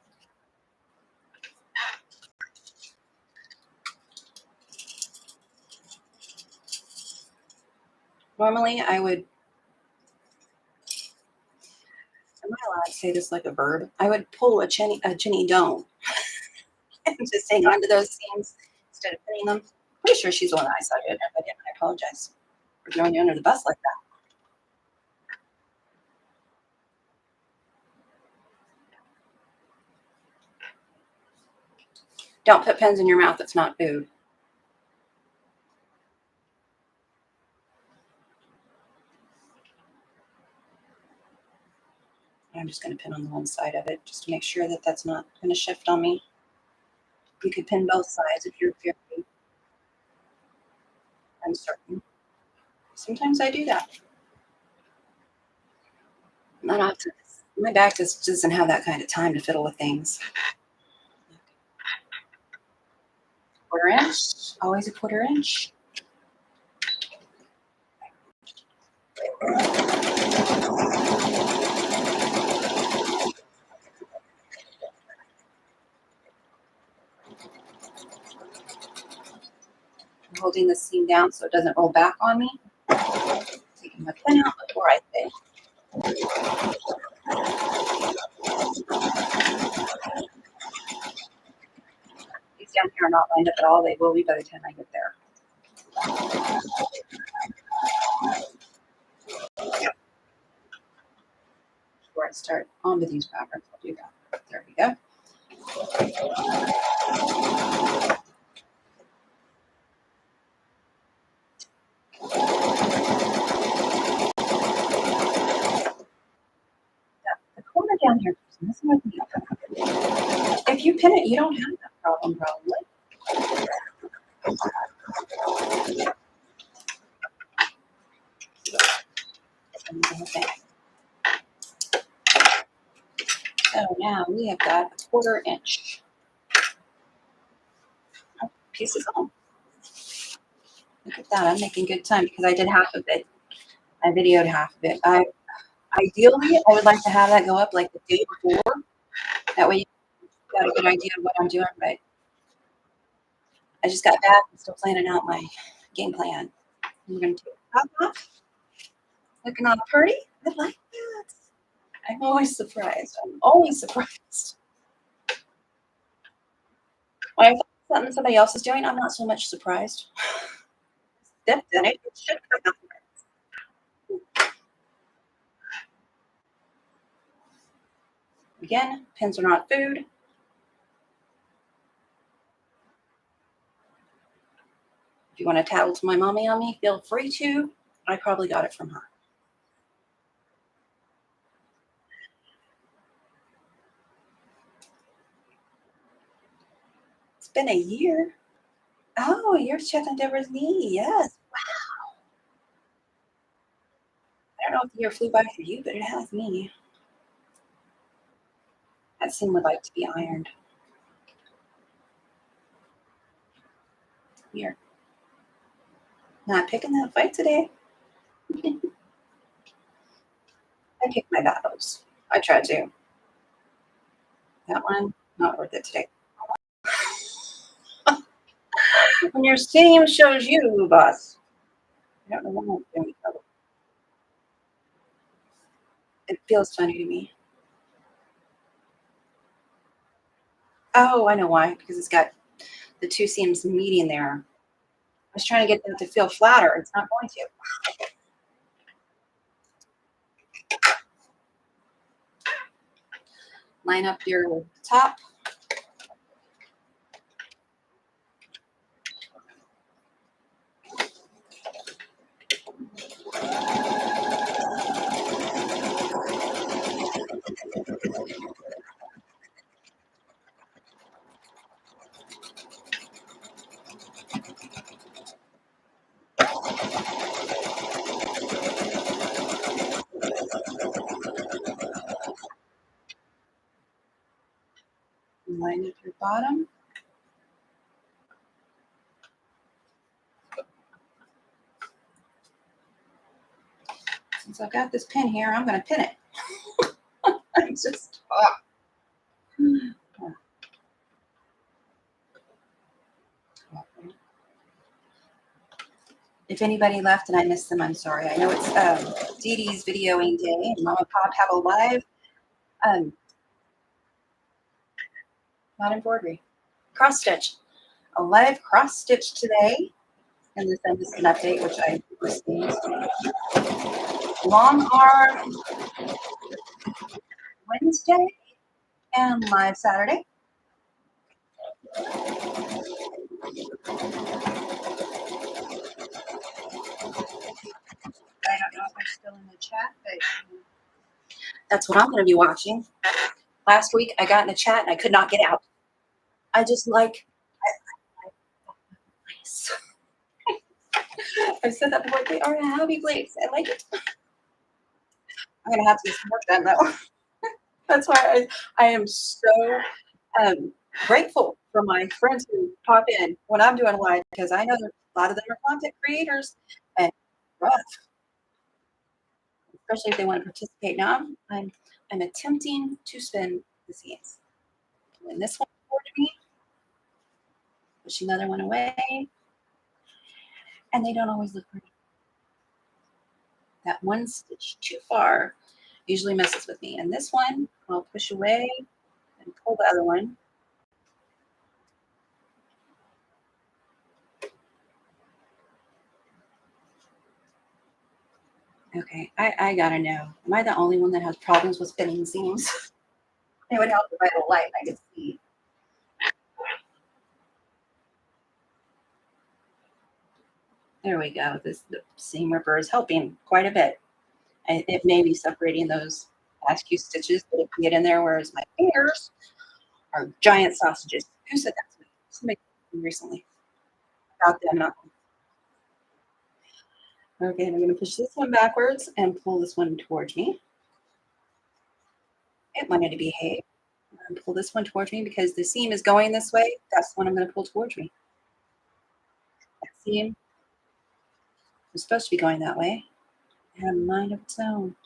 Normally, I would, am I allowed to say this like a verb? I would pull a chinny dome and just hang on to those seams instead of pinning them. Pretty sure she's the one that I saw doing it. If I didn't, I apologize for throwing you under the bus like that. Don't put pins in your mouth. It's not food. I'm just going to pin on the one side of it just to make sure that that's not going to shift on me. You could pin both sides if you're very uncertain. Sometimes I do that. Not often. My back just doesn't have that kind of time to fiddle with things. Quarter inch, always a quarter inch. I'm holding the seam down so it doesn't roll back on me. Taking my pin out before I say. These down here are not lined up at all. They will be by the time I get there. Before I start onto these fabrics, I'll do that. There we go. The corner down here is messing with me. If you pin it, you don't have that problem, probably. So now we have got a quarter inch. Oh, piece is on. Look at that. I'm making good time because I did half of it. I videoed half of it. Ideally, I would like to have that go up like the day before. That way you got a good idea of what I'm doing, but I just got back and still planning out my game plan. We're going to take the top off. Looking all pretty. I like that. I'm always surprised. I'm always surprised. When I find something somebody else is doing, I'm not so much surprised. Stepped in it. It should come out. Again, pins are not food. If you want to tattle to my mommy on me, feel free to. I probably got it from her. It's been a year. Oh, you're checking Deborah's knee. Yes. Wow. I don't know if the year flew by for you, but it has me. That seam would like to be ironed. Here. Not picking that fight today. I pick my battles. I try to. That one, not worth it today. When your seam shows you, boss. I don't know why I'm doing trouble. It feels funny to me. Oh, I know why. Because it's got the two seams meeting there. I was trying to get them to feel flatter. It's not going to. Line up your top. Line up your bottom. Since I've got this pin here, I'm going to pin it. I'm just, If anybody left and I missed them, I'm sorry. I know it's Dee Dee's videoing day, and Mom and Pop have a live, not embroidery, cross stitch. A live cross stitch today. And this is an update, which I received. Long arm Wednesday and live Saturday. I don't know if I'm still in the chat, but that's what I'm going to be watching. Last week, I got in a chat and I could not get out. I just like, I've said that before. They are a happy place. I like it. I'm going to have to get some work done, though. That's why I am so grateful for my friends who pop in when I'm doing live, because I know a lot of them are content creators and rough, especially if they want to participate. Now I'm attempting to spin the scenes. When this one toward me, push another one away, and they don't always look pretty. That one stitch too far usually messes with me. And this one, I'll push away and pull the other one. Okay, I gotta know. Am I the only one that has problems with spinning seams? It would help if I had a light I could see. There we go. The seam ripper is helping quite a bit. And it may be separating those last few stitches that it can get in there, whereas my fingers are giant sausages. Who said that to me? Somebody told me recently. About them, not them. Okay, I'm going to push this one backwards and pull this one towards me. It wanted to behave. I'm going to pull this one towards me because the seam is going this way. That's the one I'm going to pull towards me. That seam is supposed to be going that way. It had a mind of its own.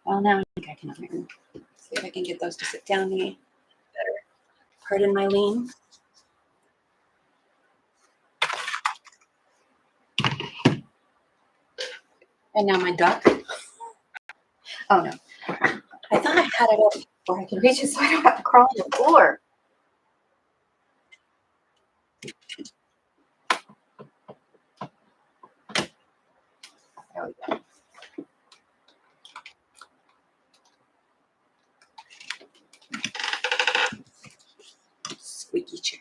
Well, now I think I can iron. See if I can get those to sit down me better. Pardon my lean. And now my duck. Oh no. I thought I had it up where I could reach it so I don't have to crawl on the floor. There we go. Squeaky chair.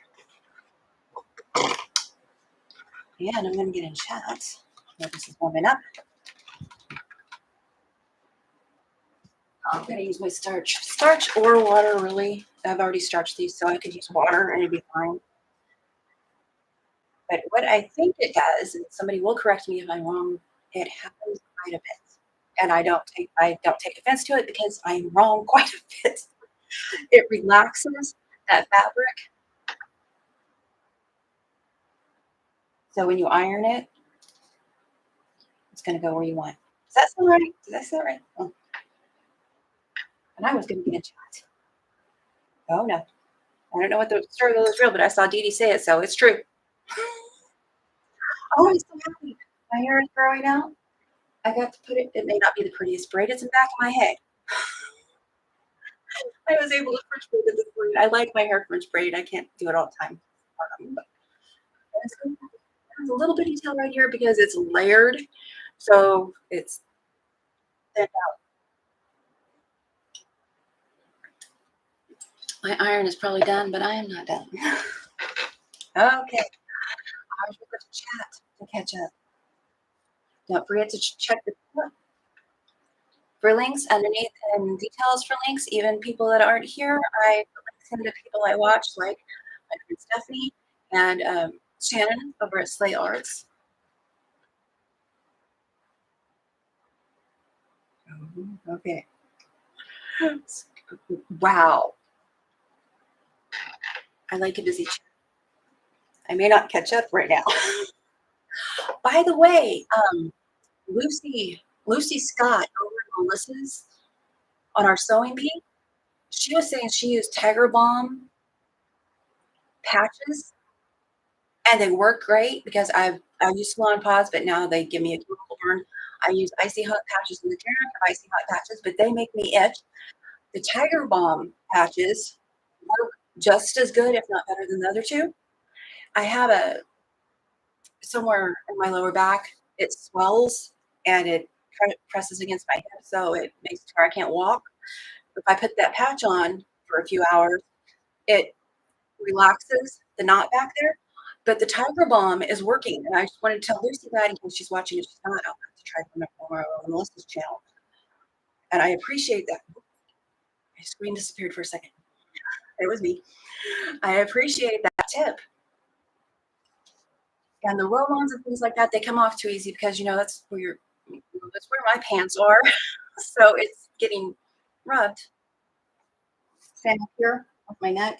And I'm going to get in chat. This is warming up. I'm going to use my starch. Starch or water, really. I've already starched these, so I could use water and it'd be fine. But what I think it does, and somebody will correct me if I'm wrong, it happens quite a bit. And I don't take offense to it because I'm wrong quite a bit. It relaxes that fabric. So when you iron it, it's going to go where you want. Does that sound right? Did I say that right? Oh. And I was going to get in chat. Oh, no. I don't know what the story was real, but I saw Dee Dee say it, so it's true. Oh, I'm so happy. My hair is growing out. I got to put it, it may not be the prettiest braid. It's in the back of my head. I was able to French braid this morning. I like my hair French braid. I can't do it all the time. But there's a little bitty tail right here because it's layered. So it's thinned out. My iron is probably done, but I am not done. Okay. I was with the chat to catch up. Don't forget to check the for links underneath and details for links. Even people that aren't here, I put links into people I watch, like my friend Stephanie and Shannon over at Slay Arts. Okay. Wow. I like a busy chat. I may not catch up right now. By the way, Lucy Scott over at Melissa's on our sewing bee, she was saying she used Tiger Balm patches and they work great because I use salon pods, but now they give me a chemical burn. I use icy hot patches in the gym, icy hot patches, but they make me itch. The Tiger Balm patches work just as good, if not better than the other two. I have a somewhere in my lower back, it swells and it presses against my hip, so it makes it where I can't walk. If I put that patch on for a few hours, it relaxes the knot back there. But the Tiger Balm is working, and I just wanted to tell Lucy that in case she's watching. If she's not, I'll have to try from Melissa's channel. And I appreciate that. My screen disappeared for a second. It was me. I appreciate that tip. And the roll-ons and things like that, they come off too easy because that's where my pants are. So it's getting rubbed. Stand up here off my neck.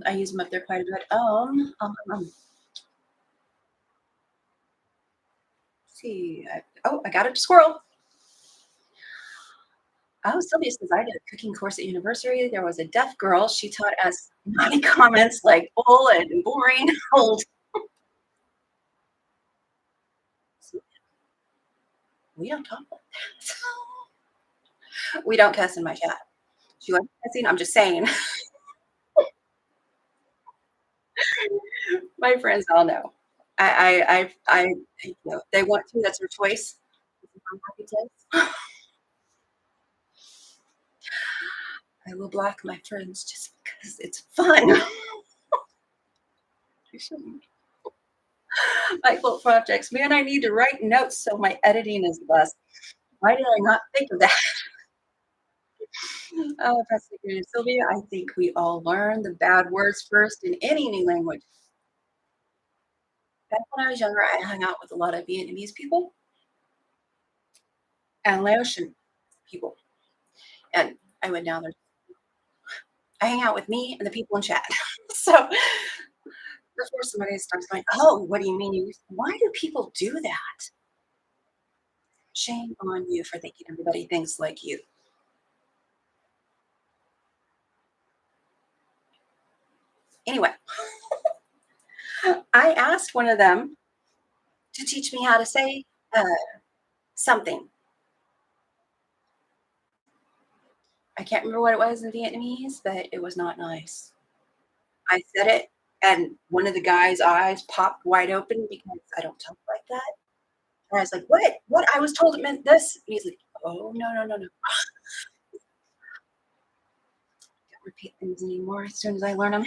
I use them up there quite a bit. See. I got a squirrel. Oh, Sylvia says I did a cooking course at university. There was a deaf girl. She taught us naughty comments like bull and boring. Old. We don't talk like that. We don't cuss in my chat. Do you like cussing? I'm just saying. My friends all know. They want to. That's their choice. I will block my friends just because it's fun. I shouldn't. My Quilt projects. Man, I need to write notes so my editing is less. Why did I not think of that? Oh, Sylvia, I think we all learn the bad words first in any new language. Back when I was younger, I hung out with a lot of Vietnamese people and Laotian people. And I went down there. I hang out with me and the people in chat. So before somebody starts going, oh, what do you mean? Why do people do that? Shame on you for thinking everybody thinks like you. Anyway, I asked one of them to teach me how to say something. I can't remember what it was in Vietnamese, but it was not nice. I said it, and one of the guy's eyes popped wide open because I don't talk like that. And I was like, what? What? I was told it meant this. And he's like, oh, no. Don't repeat things anymore as soon as I learn them.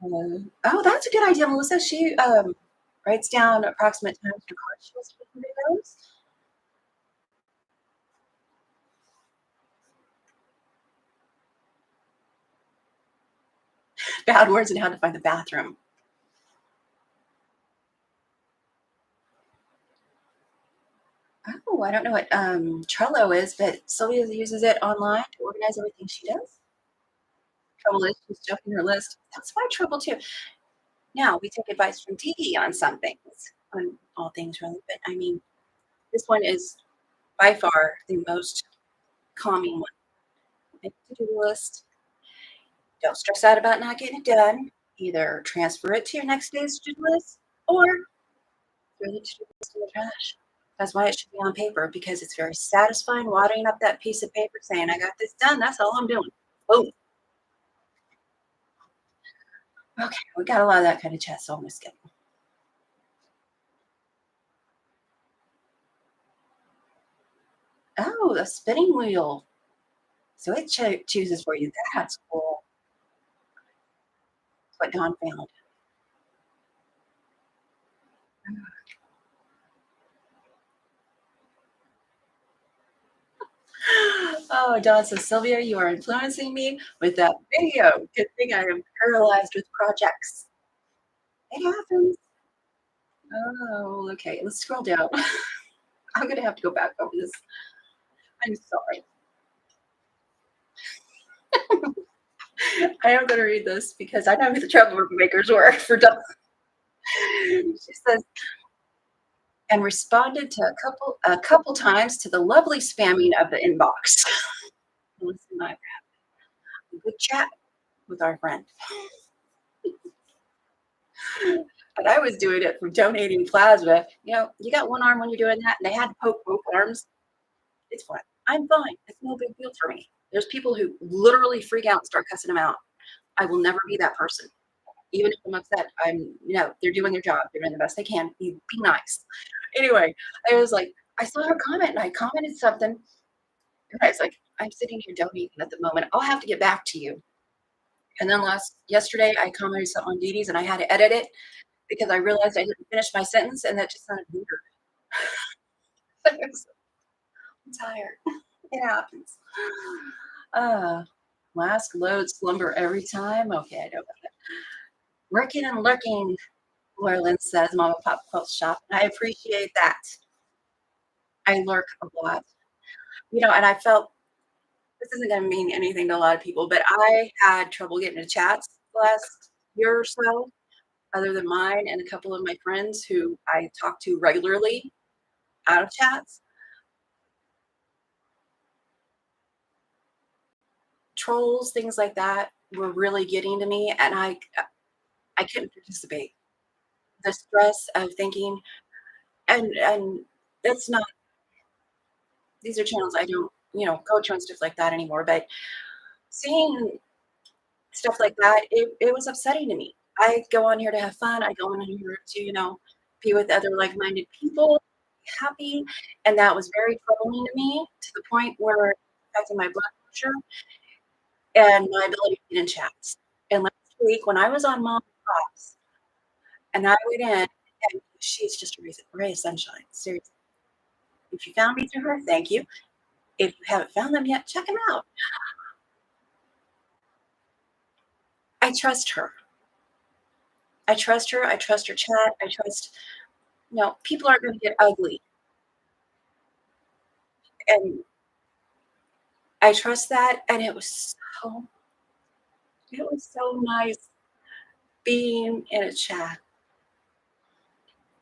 Oh, that's a good idea, Melissa. She writes down approximate times for cards she was speaking to those. Bad words and how to find the bathroom. Oh, I don't know what Trello is, but Sylvia uses it online to organize everything she does. Trouble is she's jumping her list. That's my trouble too. Now we take advice from Dee on some things, on all things really, but I mean, this one is by far the most calming one. Make a to-do list. Don't stress out about not getting it done. Either transfer it to your next day's to-do list or throw the to-do list in the trash. That's why it should be on paper, because it's very satisfying wadding up that piece of paper saying, I got this done. That's all I'm doing. Boom. Okay, we got a lot of that kind of chat, so I'm going to skip. Oh, the spinning wheel. So it chooses for you. That's cool. That's what Dawn found. Oh, Dawn says, Sylvia, you are influencing me with that video. Good thing I am paralyzed with projects. It happens. Oh, okay. Let's scroll down. I'm going to have to go back over this. I'm sorry. I am going to read this because I know who the troublemakers were for Dawn. She says, and responded to a couple times to the lovely spamming of the inbox. Listen, I have a good chat with our friend. But I was doing it from donating plasma. You got one arm when you're doing that, and they had to poke both arms. It's fine. I'm fine. It's no big deal for me. There's people who literally freak out and start cussing them out. I will never be that person. Even if I'm upset, they're doing their job. They're doing the best they can. Be nice. Anyway, I was like, I saw her comment and I commented something. And I was like, I'm sitting here donating at the moment. I'll have to get back to you. And then yesterday, I commented something on Dee Dee's and I had to edit it because I realized I didn't finish my sentence and that just sounded weird. I'm tired. It happens. Uh, Last load slumber every time. Okay, I know about it. Working and lurking, Laura says, Mama Pop Quilt Shop. I appreciate that. I lurk a lot. And I felt this isn't going to mean anything to a lot of people, but I had trouble getting to chats the last year or so, other than mine and a couple of my friends who I talk to regularly out of chats. Trolls, things like that were really getting to me, and I couldn't participate. The stress of thinking, and it's not. These are channels I don't, go to and stuff like that anymore. But seeing stuff like that, it was upsetting to me. I go on here to have fun. I go on here to, be with other like-minded people, happy, and that was very troubling to me to the point where it affected my blood pressure and my ability to get in chats. And last week when I was on Mom Pops and I went in, and she's just a ray of sunshine. Seriously. If you found me through her, thank you. If you haven't found them yet, check them out. I trust her. I trust her. I trust her chat. I trust, people aren't going to get ugly. And I trust that. And it was so nice being in a chat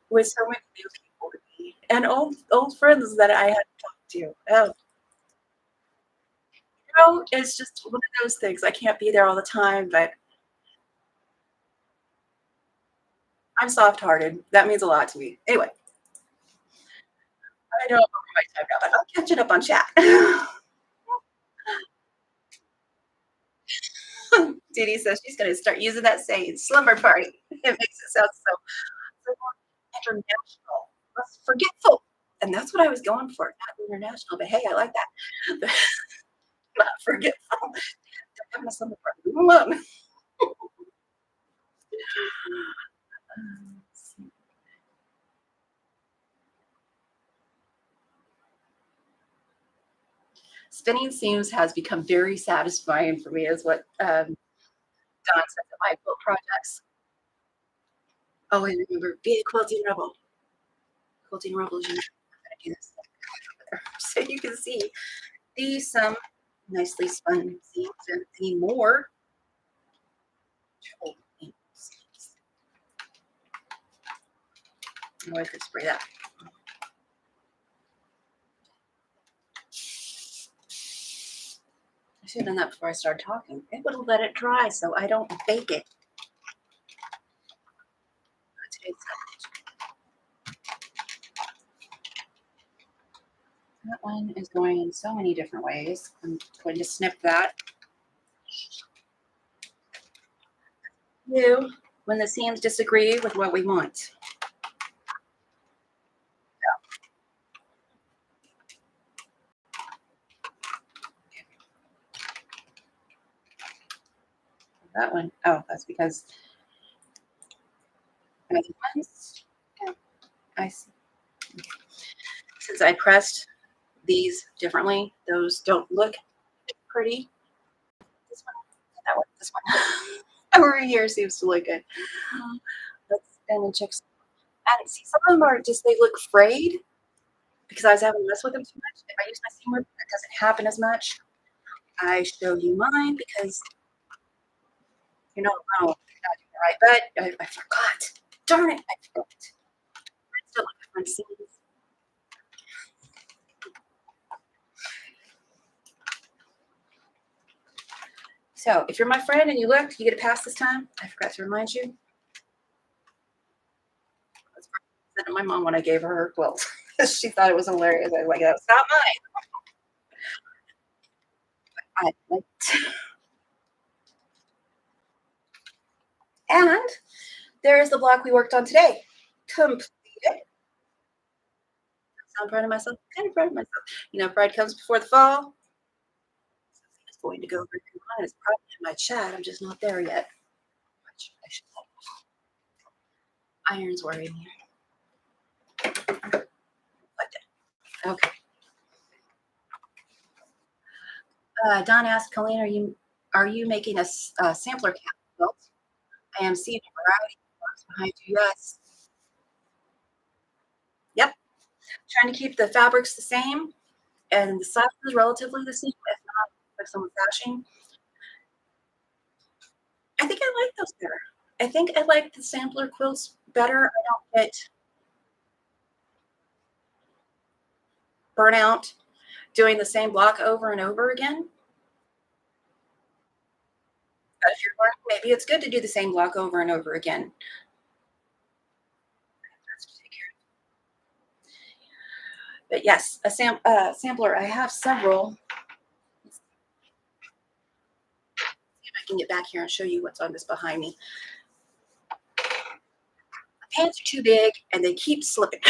with so many new people to me and old friends that I had talked to. Oh, it's just one of those things. I can't be there all the time, but I'm soft-hearted. That means a lot to me. Anyway, I know I'm over my time now, but I'll catch it up on chat. Didi says she's going to start using that saying, slumber party. It makes it sound so international, less forgetful. And that's what I was going for, not international. But hey, I like that. Not forgetful. Don't have a slumber party. Leave 'em alone. Spinning seams has become very satisfying for me, is what Don says at my quilt projects. Oh, and remember, be a quilting rebel. Quilting rebels, I'm going to do this so you can see these some nicely spun seams and any more. I could spray that. I should have done that before I started talking. It would have let it dry so I don't bake it. That one is going in so many different ways. I'm going to snip that. When the seams disagree with what we want. That one, oh, that's because since I pressed these differently, those don't look pretty. This one, that one, this one. Over here seems to look good. Let's spin and check. And see, some of them are just, they look frayed because I was having to mess with them too much. If I use my seam ripper, it doesn't happen as much. I show you mine because I don't know, not doing it right, but I forgot. Darn it, I forgot. I still look at my seams. So if you're my friend and you looked, you get a pass this time. I forgot to remind you. That's what I said to my mom when I gave her her quilt. She thought it was hilarious. I was like, that's not mine. I liked. And there's the block we worked on today. Completed. I'm proud of myself. Kind of proud of myself. You know, pride comes before the fall. It's going to go over here. It's probably in my chat. I'm just not there yet. I should irons were in here. Like that. Okay. Don asked, Coleen, are you making a sampler cap quilt? I am seeing a variety of blocks behind you. Yes. Yep. Trying to keep the fabrics the same and the sizes relatively the same, if not like someone fashion. I think I like those better. I think I like the sampler quilts better. I don't get burnout doing the same block over and over again. But if you're learning, maybe it's good to do the same block over and over again. But yes, a sampler. I have several. Let's see if I can get back here and show you what's on this behind me. The pants are too big and they keep slipping.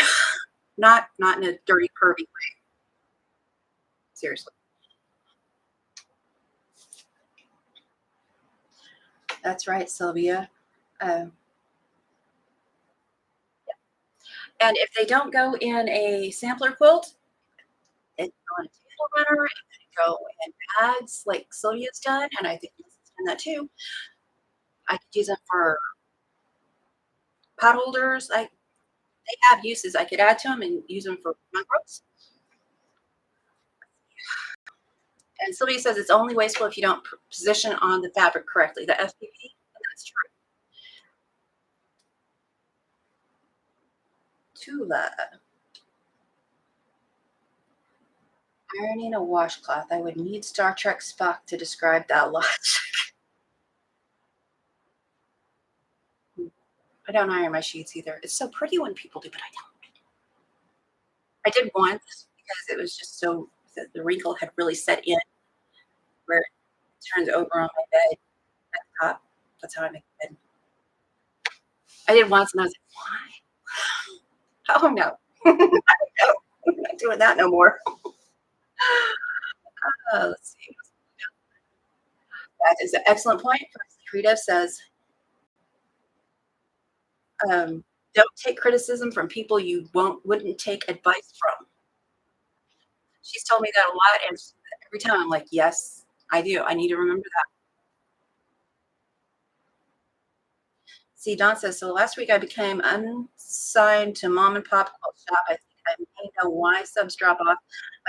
not in a dirty, curvy way. Seriously. That's right, Sylvia. Yeah. And if they don't go in a sampler quilt, it's on a table runner. It can go in bags like Sylvia's done, and I think Lisa's done that too. I could use them for pot holders. They have uses. I could add to them and use them for macros. And Sylvia says it's only wasteful if you don't position on the fabric correctly, the FPP, and that's true. Tula. Ironing a washcloth. I would need Star Trek Spock to describe that logic. I don't iron my sheets either. It's so pretty when people do, but I don't. I did once because it was just so, the wrinkle had really set in where it turns over on my bed at the top. That's how I make the bed. I did once and I was like, why? Oh no. I don't know. I'm not doing that no more. Let's see. That is an excellent point. Rita says, don't take criticism from people you wouldn't take advice from. She's told me that a lot, and every time I'm like, yes, I do. I need to remember that. See, Don says, so last week I became unsigned to mom and pop shop. I think I may know why subs drop off.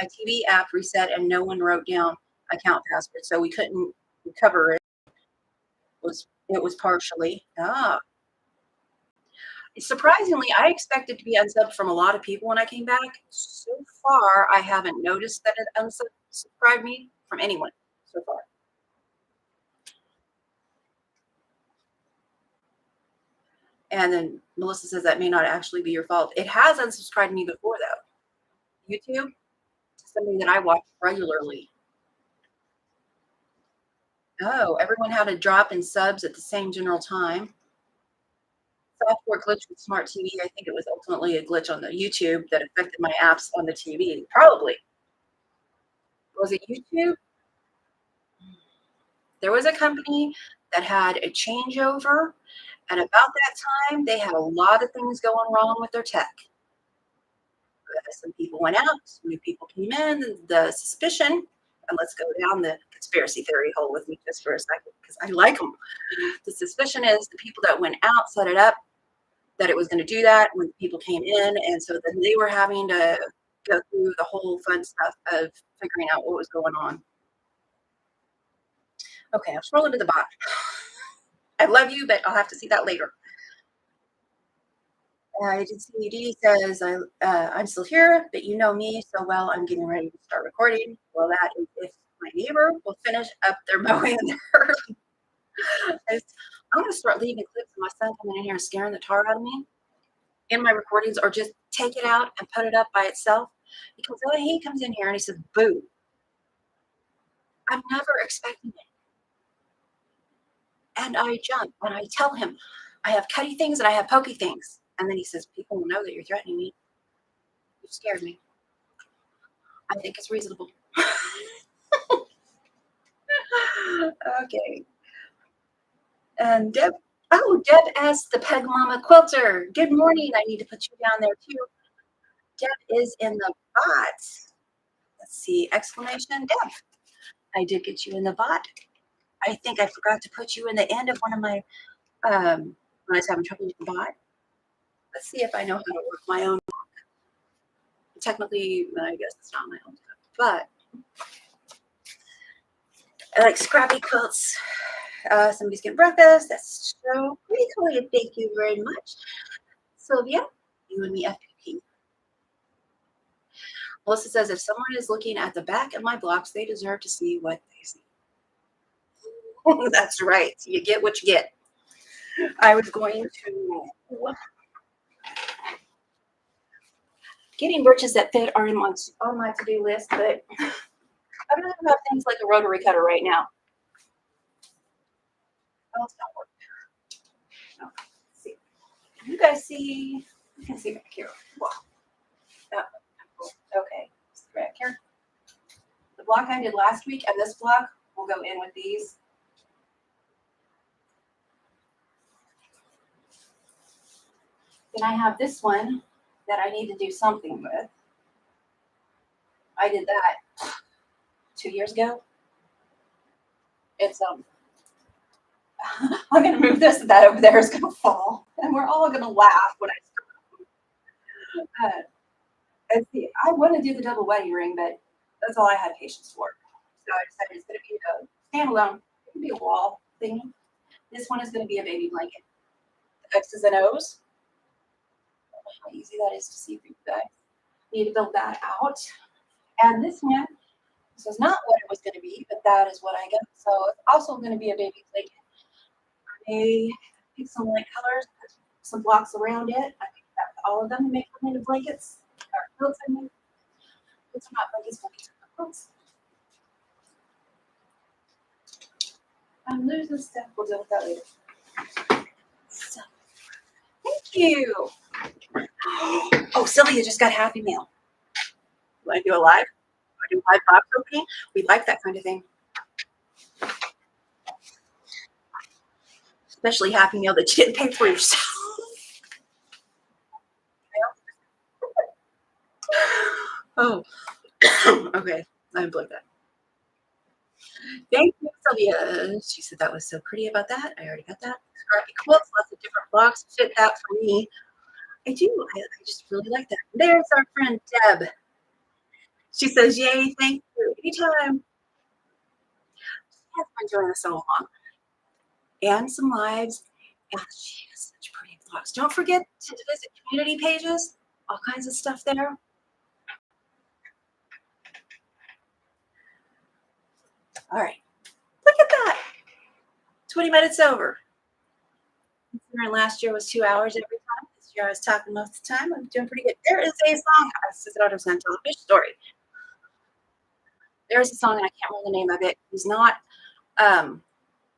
My TV app reset and no one wrote down account password, so we couldn't recover it. It was partially. Surprisingly, I expected to be unsubbed from a lot of people when I came back. So far, I haven't noticed that it unsubscribed me from anyone so far. And then Melissa says that may not actually be your fault. It has unsubscribed me before, though. YouTube, something that I watch regularly. Oh, everyone had a drop in subs at the same general time. Software glitch with smart TV. I think it was ultimately a glitch on the YouTube that affected my apps on the TV. Probably. Was it YouTube? There was a company that had a changeover, and about that time, they had a lot of things going wrong with their tech. Some people went out, some new people came in. The suspicion, and let's go down the conspiracy theory hole with me just for a second, because I like them. The suspicion is the people that went out set it up, that it was going to do that when people came in, and so then they were having to go through the whole fun stuff of figuring out what was going on. Okay, I'm scrolling to the bottom. I love you, but I'll have to see that later. I did see Dee says, I'm still here, but you know me so well, I'm getting ready to start recording. Well, that is if my neighbor will finish up their mowing there. I'm going to start leaving clips of my son coming in here and scaring the tar out of me in my recordings, or just take it out and put it up by itself, because when he comes in here and he says, boo, I'm never expecting it. and I jump and I tell him, I have cutty things and I have pokey things. And then he says, people will know that you're threatening me. You scared me. I think it's reasonable. Okay. And Deb, oh, Deb asked the Peg Mama Quilter. Good morning. I need to put you down there too. Deb is in the bot. Let's see, exclamation, Deb. I did get you in the bot. I think I forgot to put you in the end of one of my, when I was having trouble with the bot. Let's see if I know how to work my own. Technically, I guess it's not my own, but I like scrappy quilts. Somebody's getting breakfast. That's so pretty cool. Thank you very much. Sylvia, you and me FPP. Melissa says, if someone is looking at the back of my blocks, they deserve to see what they see. That's right. You get what you get. I was going to getting birches that fit are on my to-do list, but I don't have things like a rotary cutter right now. Oh, it's not working. No. Let's see. Can you guys see? You can see back here. Wow. Okay. Back here. The block I did last week and this block will go in with these. Then I have this one that I need to do something with. I did that 2 years ago. It's I'm gonna move this and that over there is gonna fall, and we're all gonna laugh when I start. And see, I want to do the double wedding ring, but that's all I had patience for. So I decided it's gonna be a standalone. It can be a wall thing. This one is gonna be a baby blanket. The X's and O's. I don't know how easy that is to see for you guys. Need to build that out. And this one, this is not what it was going to be, but that is what I got. So it's also going to be a baby blanket. I may pick some light colors, put some blocks around it. I picked out all of them to make them into blankets. Or quilts, I mean. Quilts are not blankets, blankets are quilts. I'm losing stuff. We'll deal with that later. So, thank you. Oh, Sylvia just got Happy Meal. Want to do a live? Want to do a live box opening? We like that kind of thing. Especially Happy Meal that you didn't pay for yourself. Oh, okay. I unplugged that. Thank you, Sylvia. She said that was so pretty about that. I already got that. Scrappy quilts, lots of different blocks fit that for me. I do. I just really like that. There's our friend Deb. She says, yay, thank you. Anytime. She has been doing this so long. And some lives. And she has such pretty blocks. Don't forget to visit community pages. All kinds of stuff there. All right. Look at that. 20 minutes over. Last year was 2 hours every time. This year I was talking most of the time. I'm doing pretty good. There is a song. I was going to tell a fish story. There's a song, and I can't remember the name of it. It's not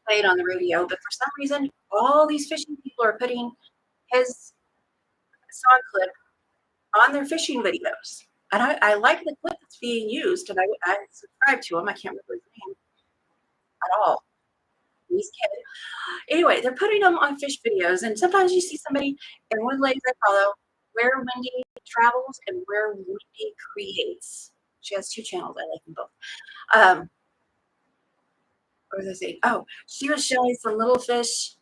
played on the radio, but for some reason, all these fishing people are putting his song clip on their fishing videos. And I like the clip that's being used, and I subscribe to him. I can't remember his name at all. These kids. Anyway, they're putting them on fish videos, and sometimes you see somebody, and one of the ladies I follow, Where Wendy Travels and Where Wendy Creates. She has 2 channels. I like them both. What was I saying? Oh, she was showing some little fish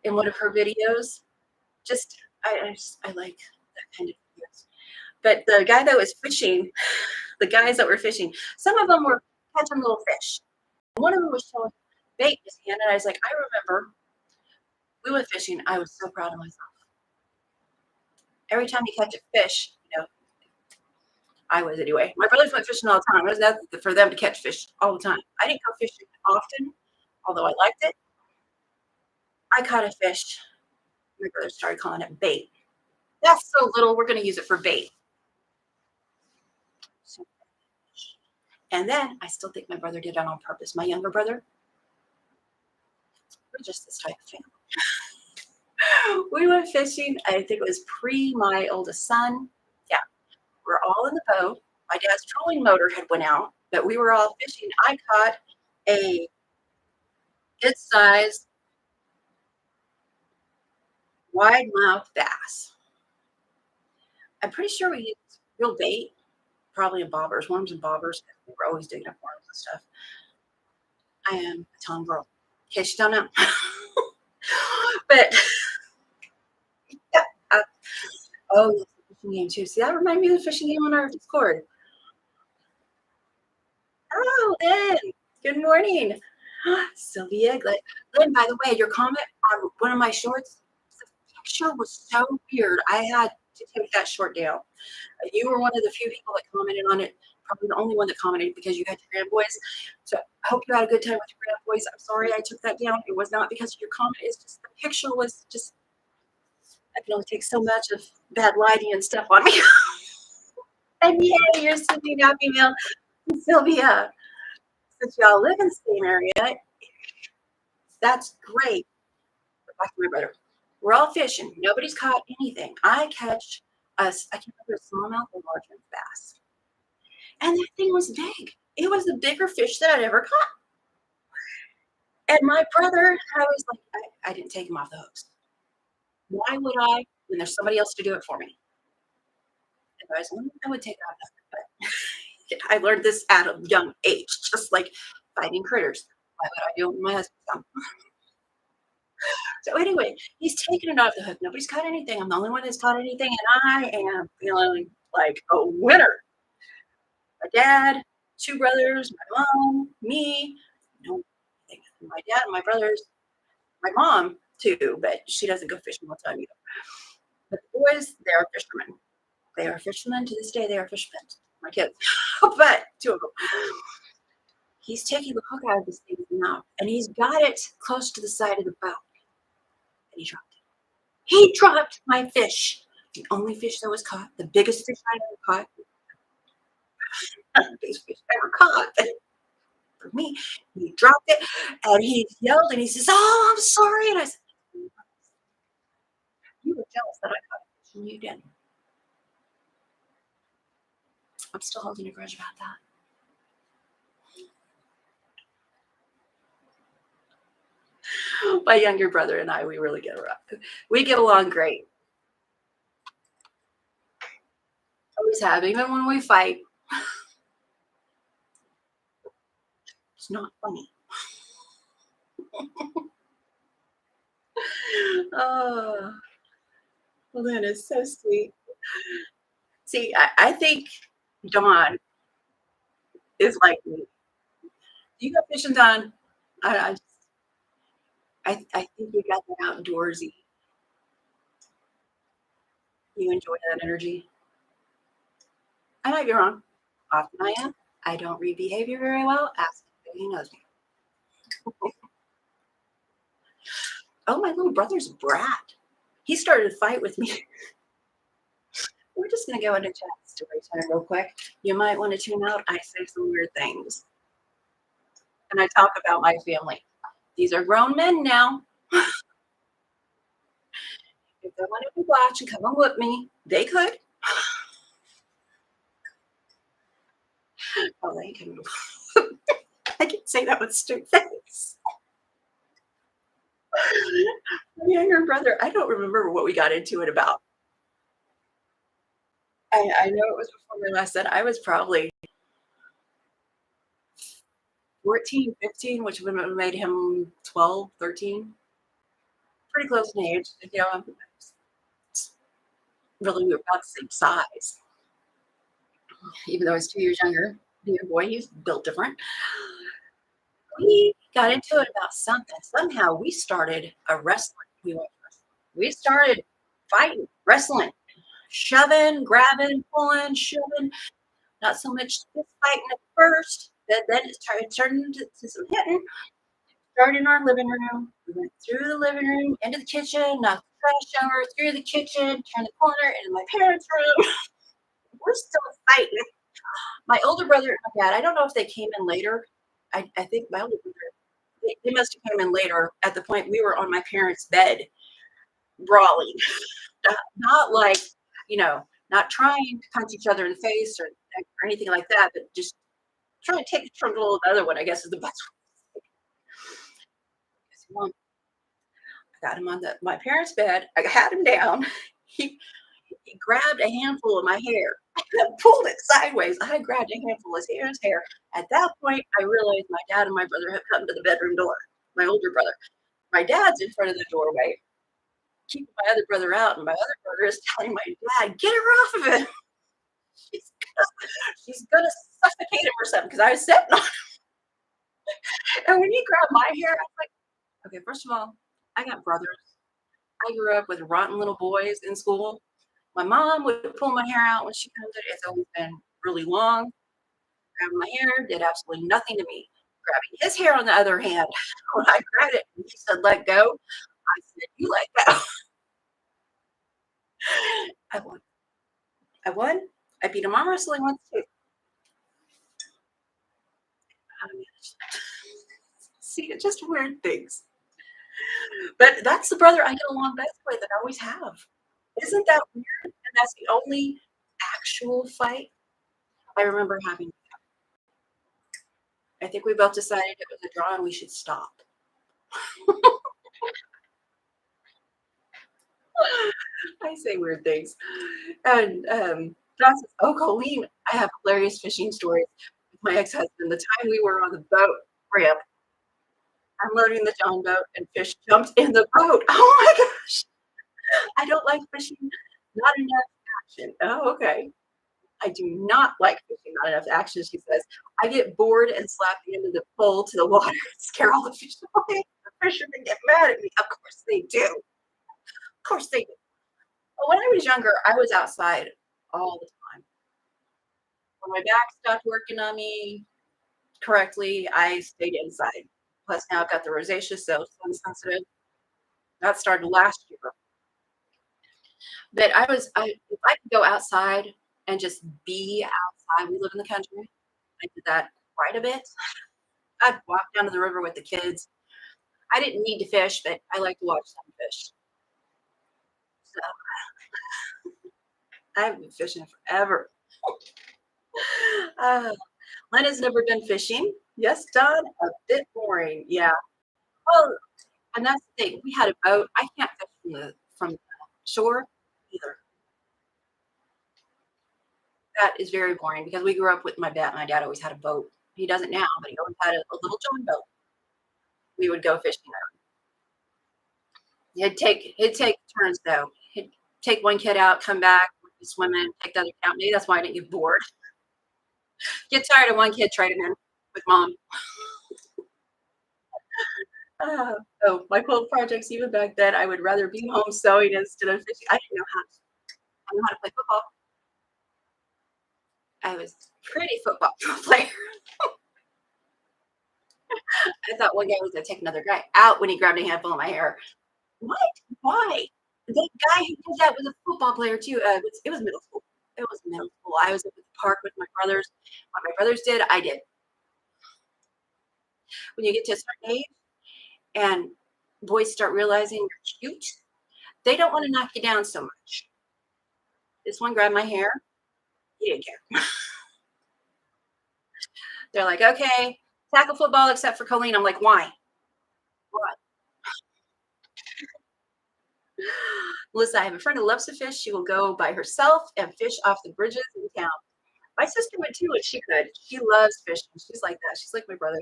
in one of her videos. I like that kind of videos. But the guy that was fishing, the guys that were fishing, some of them were catching little fish. One of them was showing bait in his hand, and I was like, I remember we went fishing. I was so proud of myself. Every time you catch a fish, I was anyway. My brothers went fishing all the time. It was nothing for them to catch fish all the time. I didn't go fishing often, although I liked it. I caught a fish. My brother started calling it bait. That's so little. We're going to use it for bait. And then I still think my brother did it on purpose. My younger brother. We're just this type of family. We went fishing. I think it was pre my oldest son. Yeah, we're all in the boat. My dad's trolling motor had went out, but we were all fishing. I caught a good size wide mouth bass. I'm pretty sure we used real bait, probably in bobbers, worms and bobbers. We were always digging up worms and stuff. I am a Tom girl. In case you don't know. But yeah, oh, yes, the fishing game too. See, that reminded me of the fishing game on our Discord. Oh, Lynn, good morning. Sylvia, Lynn, by the way, your comment on one of my shorts, the picture was so weird. I had to take that short down. You were one of the few people that commented on it, probably the only one that commented because you had your grandboys. So I hope you had a good time with your grandboys. I'm sorry I took that down. It was not because of your comment. It's just the picture was just, I can only take so much of bad lighting and stuff on me. And yay, you're sending out email. Sylvia, since y'all live in the same area, that's great. Back to my brother. We're all fishing. Nobody's caught anything. I catch us, I can't remember a smallmouth or largemouth bass. And that thing was big. It was the bigger fish that I'd ever caught. And my brother, I was like, I didn't take him off the hooks. Why would I when there's somebody else to do it for me? If I was one, I would take it off the hook. But I learned this at a young age, just like fighting critters. Why would I do it with my husband? So anyway, he's taking it off the hook. Nobody's caught anything. I'm the only one that's caught anything, and I am feeling like a winner. My dad, two brothers, my mom, me. No, my dad and my brothers, my mom too, but she doesn't go fishing all the time either. But the boys, they are fishermen. They are fishermen to this day. They are fishermen. My kids, but two of them. He's taking the hook out of this thing's mouth, and he's got it close to the side of the boat, and he dropped it. He dropped my fish. The only fish that was caught, the biggest fish I ever caught, the biggest fish I ever caught. But for me, he dropped it and he yelled and he says, "Oh, I'm sorry." And I said, "You were jealous that I caught a fish and you didn't." I'm still holding a grudge about that. My younger brother and I, we really get around. We get along great. Always have, even when we fight. It's not funny. Oh, well, that is so sweet. See, I think Dawn is like me. Do you go fishing, Dawn? I, I think you got that outdoorsy. You enjoy that energy. I might be wrong. Often I am. I don't read behavior very well. Ask anybody who knows me. Oh, my little brother's a brat. He started a fight with me. We're just going to go into chat story time real quick. You might want to tune out. I say some weird things. And I talk about my family. These are grown men now. If they wanted to watch and come and with me, they could. Oh, they can. I can't say that with straight face. My younger brother, I don't remember what we got into it about. I know it was before my last son. I was probably 14, 15, which would have made him 12, 13. Pretty close in age. You know, really, we were about the same size. Even though I was 2 years younger, being a boy, he's built different. We got into it about something. Somehow we started a wrestling. We started fighting, wrestling, shoving, grabbing, pulling, shoving. Not so much fist fighting at first, but then it turned into some hitting. Started in our living room. We went through the living room, into the kitchen, knocked the trash over, through the kitchen, turned the corner, into my parents' room. We're still fighting. My older brother and my dad, I don't know if they came in later. I think my older brother, They must have come in later. At the point we were on my parents' bed, brawling, not like, you know, not trying to punch each other in the face or anything like that, but just trying to take control of the other one, I guess is the best way. I got him on my parents' bed. I had him down. He he grabbed a handful of my hair and pulled it sideways. I had grabbed a handful of his hair. At that point, I realized my dad and my brother had come to the bedroom door. My older brother. My dad's in front of the doorway, keeping my other brother out, and my other brother is telling my dad, "Get her off of him. She's she's gonna suffocate him or something." Because I was sitting on, and when he grabbed my hair, I was like, "Okay, first of all, I got brothers. I grew up with rotten little boys in school. My mom would pull my hair out when she comes in. It's always been really long. Grabbing my hair did absolutely nothing to me. Grabbing his hair, on the other hand, when I grabbed it and he said, 'Let go,' I said, 'You let go.'" I won. I won. I beat him arm wrestling once too. How to manage that. See, it's just weird things. But that's the brother I get along best with and always have. Isn't that weird? And that's the only actual fight I remember having. I think we both decided it was a draw and we should stop. I say weird things. And John says, "Oh, Coleen, I have hilarious fishing stories with my ex-husband. The time we were on the boat ramp, unloading the John boat, and fish jumped in the boat." Oh my gosh. I don't like fishing. Not enough action. Oh, okay. I do not like fishing. Not enough action, she says. I get bored and slap the end of the pole to the water and scare all the fish away. The fishermen get mad at me. Of course they do. Of course they do. But when I was younger, I was outside all the time. When my back stopped working on me correctly, I stayed inside. Plus, now I've got the rosacea, so sun sensitive. That started last year. But if I could go outside and just be outside, we live in the country. I did that quite a bit. I'd walk down to the river with the kids. I didn't need to fish, but I like to watch them fish. So I've been fishing forever. Uh, Len has never been fishing. Yes, Don, a bit boring. Yeah. Well, and that's the thing. We had a boat. I can't fish from the shore either. That is very boring because we grew up with my dad. My dad always had a boat. He doesn't now, but he always had a little John boat. We would go fishing. He'd take turns though. He'd take one kid out, come back, swim in, take the other out. Maybe that's why I didn't get bored. Get tired of one kid trading in with mom. So my quilt projects, even back then, I would rather be home sewing instead of fishing. I knew how to play football. I was pretty football player. I thought one guy was gonna take another guy out when he grabbed a handful of my hair. What? Why? The guy who did that was a football player too. It was middle school. It was middle school. I was at the park with my brothers. What my brothers did, I did. When you get to a certain age and boys start realizing you're cute, they don't want to knock you down so much. This one grabbed my hair. He didn't care. They're like, okay, tackle football except for Coleen. I'm like, why? Why? Melissa, I have a friend who loves to fish. She will go by herself and fish off the bridges in town. My sister went too, and she could. She loves fishing. She's like that. She's like my brother.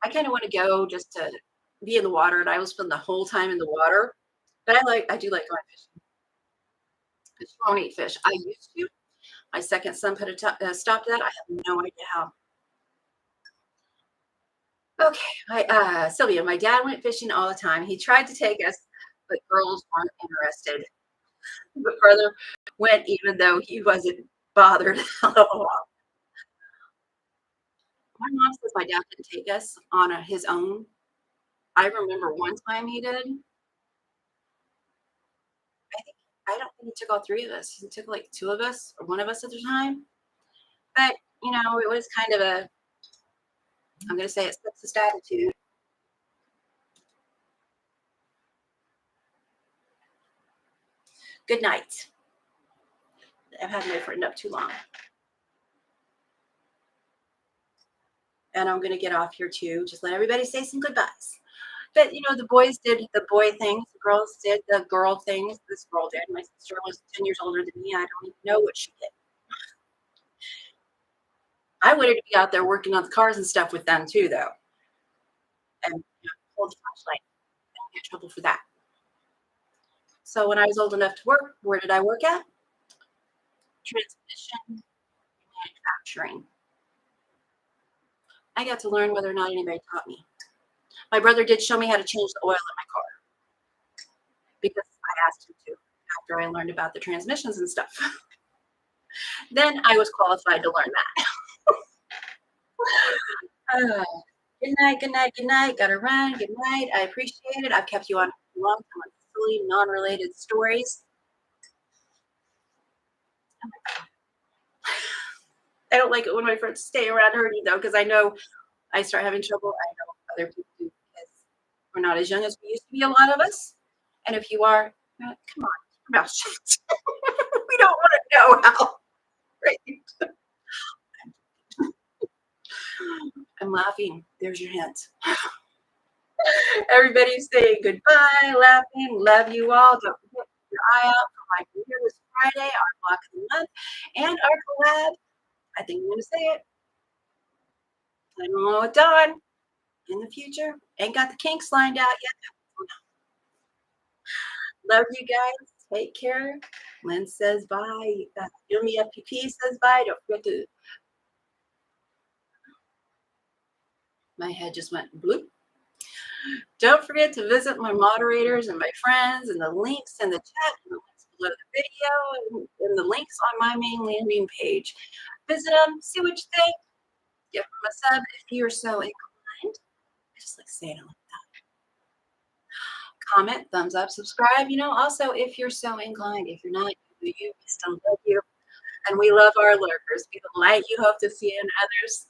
I kind of want to go just to be in the water, and I will spend the whole time in the water. But I do like going fishing. I just won't eat fish. I used to. My second son put a stop to that. I have no idea how. Okay, Sylvia, my dad went fishing all the time. He tried to take us, but girls weren't interested. But brother went even though he wasn't bothered. My mom says my dad didn't take us on his own. I remember one time he did. I don't think he took all three of us. He took like two of us or one of us at the time. But it was kind of a I'm going to say it sexist attitude. Good night. I've had my friend up too long. And I'm going to get off here too. Just let everybody say some goodbyes. But you know, the boys did the boy things, the girls did the girl things. This girl did. My sister was 10 years older than me. I don't even know what she did. I wanted to be out there working on the cars and stuff with them too, though. And hold the flashlight. I don't get in trouble for that. So when I was old enough to work, where did I work at? Transmission manufacturing. I got to learn whether or not anybody taught me. My brother did show me how to change the oil in my car because I asked him to after I learned about the transmissions and stuff. Then I was qualified to learn that. Good night, good night, good night. Gotta run. Good night. I appreciate it. I've kept you on a long time on silly, non-related stories. I don't like it when my friends stay around hurting though, because I know I start having trouble. I know other people do because we're not as young as we used to be, a lot of us. And if you are, come on, keep your mouth shut. We don't want to know how. Right? I'm laughing. There's your hint. Everybody's saying goodbye, laughing. Love you all. Don't forget to keep your eye out for my premiere this Friday, our block of the month, and our collab. I think I'm going to say it. I don't know what done in the future. Ain't got the kinks lined out yet. Love you guys. Take care. Lynn says bye. Yumi FPP says bye. Don't forget to. My head just went bloop. Don't forget to visit my moderators and my friends and the links in the chat and the links below the video and the links on my main landing page. Visit them, see what you think. Give them a sub if you're so inclined. I just like saying it like that. Comment, thumbs up, subscribe. You know, also if you're so inclined. If you're not, we still love you. And we love our lurkers. Be the light you hope to see in others.